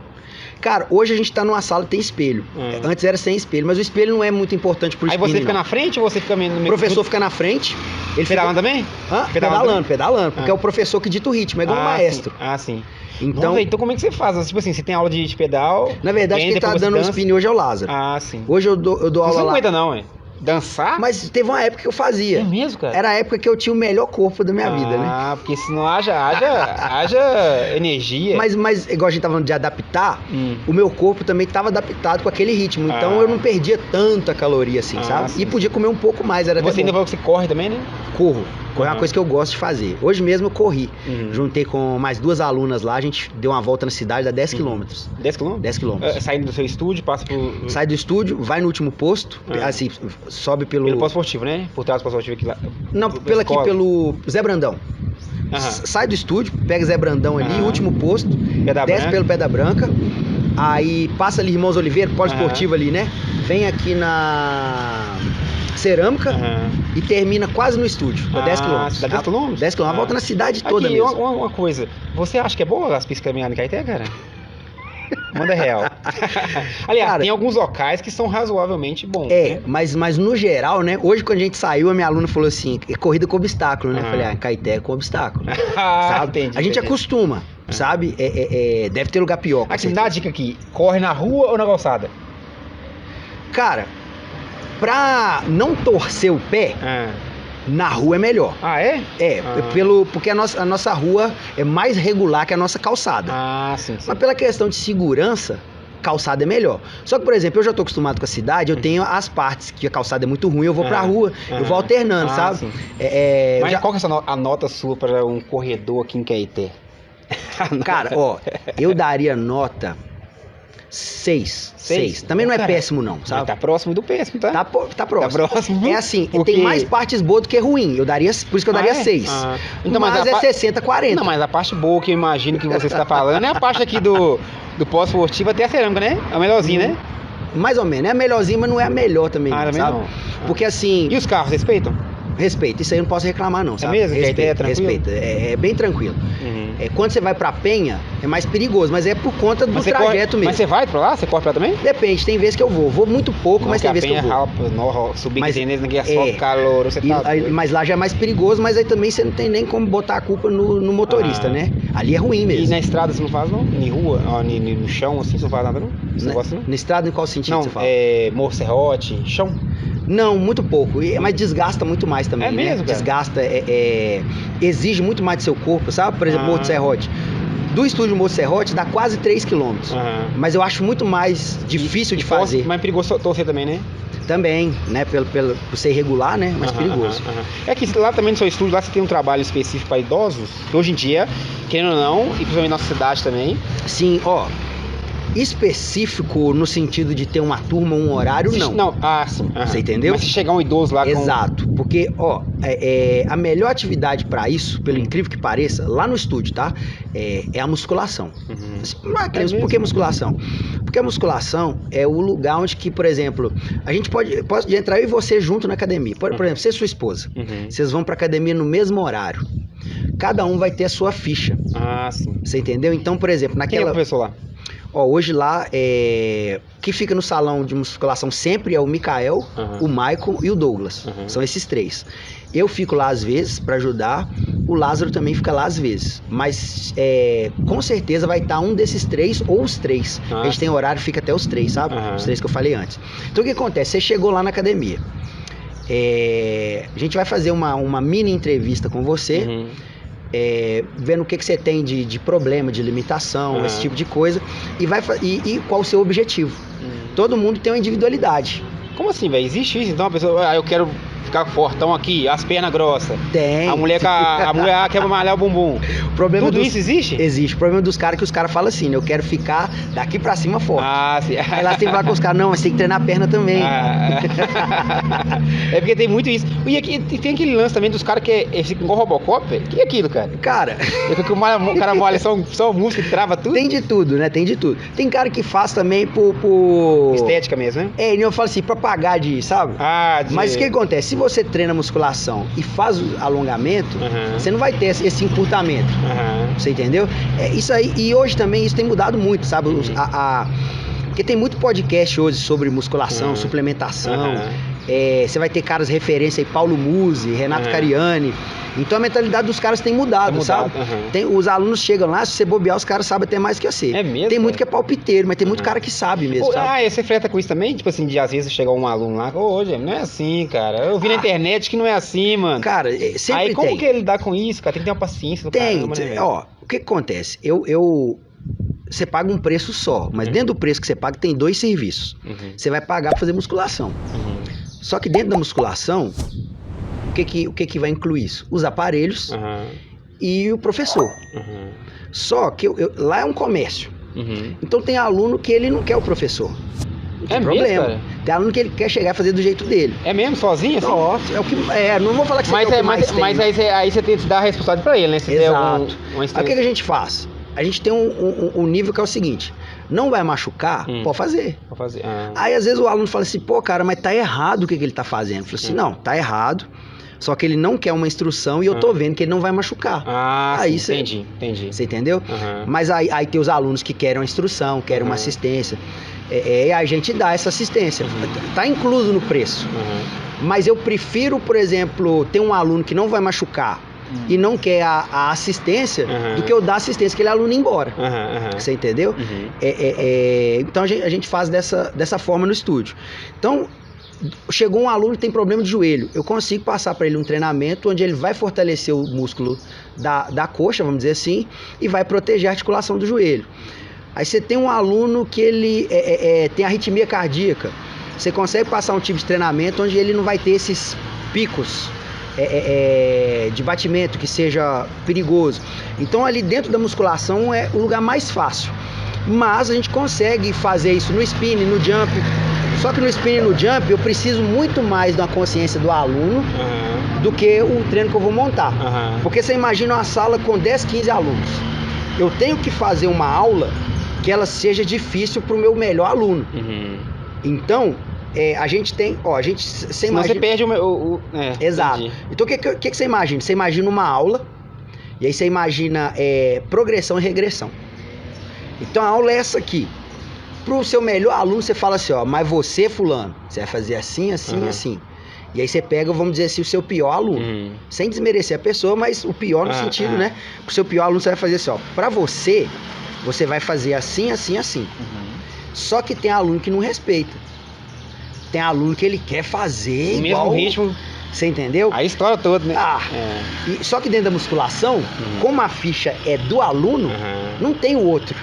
Cara, hoje a gente tá numa sala que tem espelho. Antes era sem espelho, mas o espelho não é muito importante pro spinning. Aí você fica na frente ou você fica meio... O professor fica na frente. Ele pedalando também? Pedalando, porque é o professor que dita o ritmo, é igual o maestro. Sim. Então, então como é que você faz? Tipo assim, você tem aula de pedal... Na verdade, quem tá dando o spinning hoje é o Lázaro. Sim. Hoje eu dou aula lá. Você não aguenta não, Dançar? Mas teve uma época que eu fazia. É mesmo, cara? Era a época que eu tinha o melhor corpo da minha vida, né? Ah, porque senão haja energia. Mas, igual a gente tava falando de adaptar, o meu corpo também tava adaptado com aquele ritmo. Então eu não perdia tanta caloria assim, sabe? Sim. E podia comer um pouco mais. Era você ainda falou que você corre também, né? Corro. Correr é uma coisa que eu gosto de fazer. Hoje mesmo eu corri. Juntei com mais 2 alunas lá, a gente deu uma volta na cidade, dá 10 quilômetros. 10 quilômetros? 10 quilômetros. Saindo do seu estúdio, passa por... Sai do estúdio, vai no último posto, assim, sobe pelo... Pelo pós-esportivo, né? Por trás do pós-esportivo aqui lá. Não, pelo Zé Brandão. Sai do estúdio, pega Zé Brandão ali, último posto, desce pelo Pedra Branca, aí passa ali Irmãos Oliveira, pós-esportivo ali, né? Vem aqui na... Cerâmica e termina quase no estúdio, 10 quilômetros. Dá 10 quilômetros? 10 quilômetros, volta na cidade toda aqui, mesmo. Uma coisa, você acha que é boa as pistas caminhando em Caeté, cara? Manda real. Aliás, cara, tem alguns locais que são razoavelmente bons. Né? mas no geral, né? Hoje quando a gente saiu, a minha aluna falou assim, é corrida com obstáculo, né? Eu falei, Caeté é com obstáculo. Sabe? Entendi, a gente acostuma, sabe? Deve ter lugar pior. Aqui, me dá a dica aqui, corre na rua ou na calçada? Cara, pra não torcer o pé, na rua é melhor. Ah, é? Porque a nossa rua é mais regular que a nossa calçada. Sim. Mas pela questão de segurança, calçada é melhor. Só que, por exemplo, eu já tô acostumado com a cidade, eu tenho as partes que a calçada é muito ruim, eu vou pra rua, eu vou alternando, sabe? Mas qual que é a nota sua para um corredor aqui em Caeté? Cara, eu daria nota... 6. Também não é péssimo, não, sabe? Mas tá próximo do péssimo, tá? Tá próximo. Tá próximo. É assim, tem mais partes boas do que ruim. Por isso que eu daria 6. Então, mas é 60-40. Não, mas a parte boa que eu imagino que você está falando é a parte aqui do pós-esportivo até a cerâmica, né? É o melhorzinho, né? Mais ou menos. É a melhorzinha, mas não é a melhor também, sabe? Não. Porque assim... E os carros, respeitam? Respeito, isso aí eu não posso reclamar não, sabe? É mesmo? Respeito, é bem tranquilo. Quando você vai pra Penha, é mais perigoso, mas é por conta do trajeto mesmo. Mas você vai pra lá? Você corre pra lá também? Depende, tem vezes que eu vou muito pouco, mas tem vezes que eu vou. Subir que tem nesse só calor, você tá... Mas lá já é mais perigoso, mas aí também você não tem nem como botar a culpa no motorista, né? Ali é ruim mesmo. E na estrada você não faz não? Em rua, no chão assim, você não faz nada não? Você gosta não? Na estrada em qual sentido você fala? Morro Serrote, chão? Não, muito pouco, mas desgasta muito mais também, né? Mesmo, cara? Desgasta, exige muito mais do seu corpo, sabe? Por exemplo, Morro do Serrote. Do estúdio Morro do Serrote dá quase 3 quilômetros, mas eu acho muito mais difícil de fazer. Mas perigoso torcer também, né? Também, né? Por ser irregular, né? Mas perigoso. É que lá também no seu estúdio, lá você tem um trabalho específico para idosos, que hoje em dia, querendo ou não, e principalmente na nossa cidade também. Sim, específico no sentido de ter uma turma, um horário, não. Sim. Você entendeu? Mas se chegar um idoso lá Exato, porque, a melhor atividade para isso, pelo incrível que pareça, lá no estúdio, tá? É a musculação. Por que musculação? Porque a musculação é o lugar onde que, por exemplo, a gente pode entrar eu e você junto na academia. Por exemplo, você e sua esposa. Vocês vão pra academia no mesmo horário. Cada um vai ter a sua ficha. Sim. Você entendeu? Então, por exemplo, naquela... Quem é o professor lá? Hoje lá, que fica no salão de musculação sempre é o Mikael, o Michael e o Douglas. São esses 3. Eu fico lá às vezes para ajudar, o Lázaro também fica lá às vezes. Mas com certeza vai estar um desses 3 ou os 3. A gente tem horário, fica até os 3, sabe? Os 3 que eu falei antes. Então o que acontece? Você chegou lá na academia. A gente vai fazer uma mini entrevista com você. Vendo o que você tem de problema, de limitação, esse tipo de coisa, e qual o seu objetivo. Todo mundo tem uma individualidade. Como assim, velho? Existe isso? Então a pessoa, eu quero ficar fortão aqui, as pernas grossas. Tem. A mulher quer malhar o bumbum. Tudo isso existe? Existe. O problema dos caras é que os caras falam assim, né? Eu quero ficar daqui pra cima forte. Sim. Aí lá tem que falar com os caras, não, mas tem que treinar a perna também. É porque tem muito isso. E aqui tem aquele lance também dos caras que ficam igual Robocop, velho. O que é aquilo, cara? Cara... O cara malha só o músculo e trava tudo? Tem de tudo, né? Tem de tudo. Tem cara que faz também por... estética mesmo, né? E eu falo assim, pra pagar sabe? Mas o que acontece? Se você treina musculação e faz o alongamento, você não vai ter esse encurtamento. Você entendeu? Isso aí, e hoje também isso tem mudado muito, sabe? Porque tem muito podcast hoje sobre musculação, suplementação. Você vai ter caras referência aí, Paulo Musi, Renato Cariani. Então a mentalidade dos caras tem mudado, sabe? Os alunos chegam lá, se você bobear, os caras sabem até mais que você. É mesmo? Tem muito que é palpiteiro, mas tem muito cara que sabe mesmo, sabe? Você freta com isso também? Tipo assim, de às vezes chega um aluno lá, hoje não é assim, cara. Eu vi na internet que não é assim, mano. Cara, sempre aí como que ele dá com isso, cara? Tem que ter uma paciência do caramba, né, velho? Ó, o que acontece? Você paga um preço só, mas dentro do preço que você paga tem 2 serviços. Você vai pagar pra fazer musculação. Só que dentro da musculação, o que vai incluir isso? Os aparelhos e o professor. Só que lá é um comércio. Então tem aluno que ele não quer o professor. Não tem problema. Mesmo, tem aluno que ele quer chegar e fazer do jeito dele. É mesmo? Sozinho? Assim? Nossa, não vou falar que você quer o que mais tem. Mas aí você tem que dar a responsabilidade pra ele, né? Se Exato. Aí o que a gente faz? A gente tem um nível que é o seguinte: não vai machucar, pode fazer. Aí às vezes o aluno fala assim, pô, cara, mas tá errado o que ele tá fazendo. Eu falo assim, não, tá errado. Só que ele não quer uma instrução e eu tô vendo que ele não vai machucar. Aí sim, entendi. Você entendeu? Mas aí tem os alunos que querem uma instrução, querem uma assistência. A gente dá essa assistência. Tá incluso no preço. Mas eu prefiro, por exemplo, ter um aluno que não vai machucar e não quer a assistência do que eu dar assistência que aquele aluno ir embora. Você entendeu? Então a gente faz dessa forma no estúdio. Então, chegou um aluno que tem problema de joelho, eu consigo passar para ele um treinamento onde ele vai fortalecer o músculo da coxa, vamos dizer assim, e vai proteger a articulação do joelho. Aí você tem um aluno que ele tem arritmia cardíaca, você consegue passar um tipo de treinamento onde ele não vai ter esses picos de batimento que seja perigoso. Então ali dentro da musculação é o lugar mais fácil, mas a gente consegue fazer isso no spinning, no jump. Só que no spinning e no jump eu preciso muito mais da consciência do aluno do que o treino que eu vou montar. Porque você imagina uma sala com 10, 15 alunos. Eu tenho que fazer uma aula que ela seja difícil para o meu melhor aluno. Então, a gente tem... você imagina... você perde Exato. Entendi. Então, o que você imagina? Você imagina uma aula, e aí você imagina progressão e regressão. Então, a aula é essa aqui. Pro seu melhor aluno, você fala assim, mas você, fulano, você vai fazer assim, assim, assim. E aí você pega, vamos dizer assim, o seu pior aluno. Sem desmerecer a pessoa, mas o pior no sentido, né? Pro seu pior aluno, você vai fazer assim, pra você vai fazer assim, assim, assim. Só que tem aluno que não respeita. Tem aluno que ele quer fazer o igual... mesmo ritmo. Você entendeu? A história toda, né? Só que dentro da musculação, como a ficha é do aluno, não tem o outro.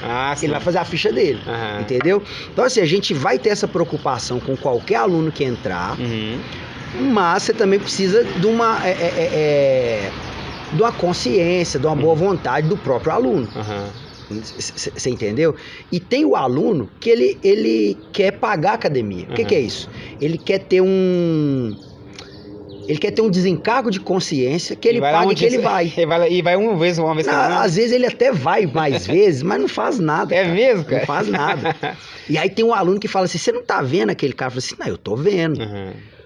Ele vai fazer a ficha dele. Entendeu? Então, assim, a gente vai ter essa preocupação com qualquer aluno que entrar, mas você também precisa de uma consciência, de uma boa vontade do próprio aluno. Você entendeu? E tem o aluno que ele quer pagar a academia. O que é isso? Ele quer ter um desencargo de consciência que ele paga e que ele vai. E vai uma vez às vezes ele até vai mais vezes, mas não faz nada. É mesmo, cara? Não faz nada. E aí tem um aluno que fala assim, você não tá vendo aquele cara? Eu falo assim, não, eu tô vendo.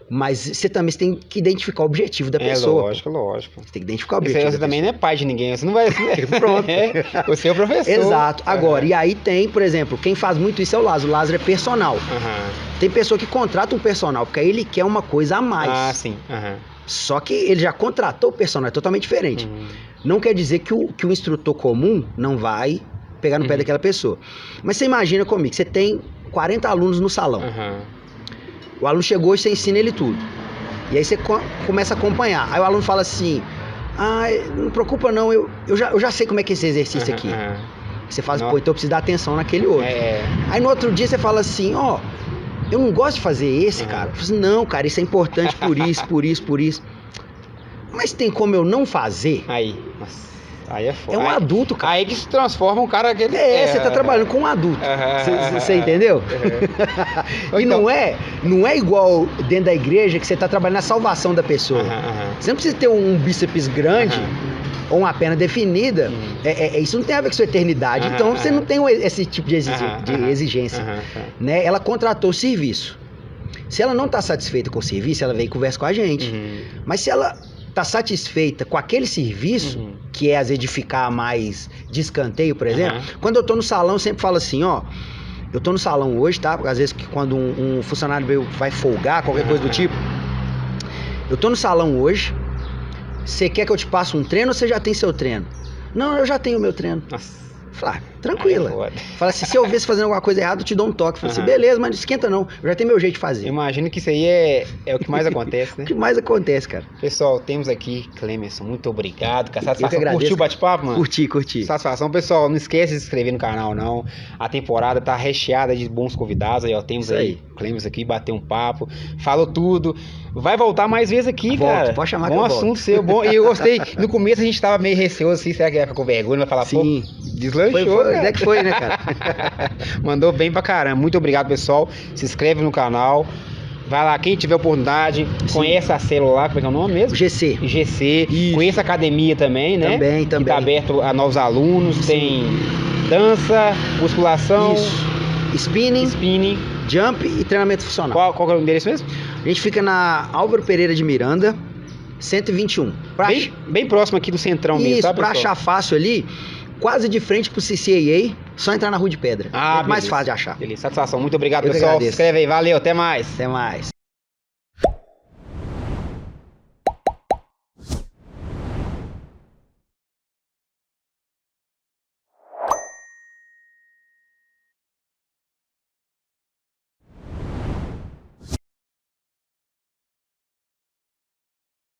Mas você também tem que identificar o objetivo da pessoa. Lógico. Você tem que identificar o objetivo. Você também não é pai de ninguém, você não vai... Pronto. Você é o professor. Exato. Agora, e aí tem, por exemplo, quem faz muito isso é o Lázaro. O Lázaro é personal. Tem pessoa que contrata um personal, porque aí ele quer uma coisa a mais. Sim. Só que ele já contratou o personal, é totalmente diferente. Não quer dizer que o instrutor comum não vai pegar no pé daquela pessoa. Mas você imagina comigo, você tem 40 alunos no salão. O aluno chegou e você ensina ele tudo. E aí você começa a acompanhar. Aí o aluno fala assim, não preocupa não, eu já sei como é que é esse exercício aqui. Você fala, então eu preciso dar atenção naquele outro. Aí no outro dia você fala assim, eu não gosto de fazer esse, cara. Eu falo assim, não, cara, isso é importante por isso, por isso, por isso. Mas tem como eu não fazer? Aí é foda. É um adulto, cara. Aí que se transforma um cara que... você tá trabalhando com um adulto. Você entendeu? E então... não é igual dentro da igreja que você tá trabalhando na salvação da pessoa. Você não precisa ter um bíceps grande ou uma perna definida. Isso não tem a ver com sua eternidade. Então você não tem esse tipo de exigência. Né? Ela contratou o serviço. Se ela não tá satisfeita com o serviço, ela vem e conversa com a gente. Mas se ela tá satisfeita com aquele serviço, que é às vezes de ficar mais de escanteio, por exemplo, quando eu tô no salão, eu sempre falo assim, eu tô no salão hoje, tá? Às vezes quando um funcionário vai folgar, qualquer coisa do tipo, eu tô no salão hoje, você quer que eu te passe um treino ou você já tem seu treino? Não, eu já tenho o meu treino. Nossa. Fala, tranquila. Fala assim, se eu ver você fazendo alguma coisa errada, eu te dou um toque. Fala assim, beleza, mas não esquenta não. Eu já tenho meu jeito de fazer. Imagino que isso aí é o que mais acontece, né? O que mais acontece, cara. Pessoal, temos aqui Clemerson. Muito obrigado. Com a satisfação. Curtiu o bate-papo, mano? Curti. Satisfação. Pessoal, não esquece de se inscrever no canal, não. A temporada tá recheada de bons convidados. Aí, ó, temos aí Clemerson aqui, bater um papo. Falou tudo. Vai voltar mais vezes aqui, cara. Pode chamar bom que eu assunto volto. seu. Bom. E eu gostei. No começo a gente tava meio receoso assim. Será que ia ficar com vergonha? Vai falar, sim. Pô, deslanchou, cara. É que foi, né, cara? Mandou bem pra caramba. Muito obrigado, pessoal. Se inscreve no canal. Vai lá, quem tiver oportunidade, conheça a célula lá, como é que é o nome mesmo? GC. Isso. Conheça a academia também, né? Também. Que tá aberto a novos alunos. Sim. Tem dança, musculação. Isso. Spinning. Jump e treinamento funcional. Qual é o endereço mesmo? A gente fica na Álvaro Pereira de Miranda, 121. Bem próximo aqui do Centrão mesmo, sabe? Isso, pra achar fácil ali, quase de frente pro CCAA, só entrar na Rua de Pedra. É mais fácil de achar. Beleza, satisfação. Muito obrigado, pessoal. Se inscreve aí. Valeu, até mais. Até mais.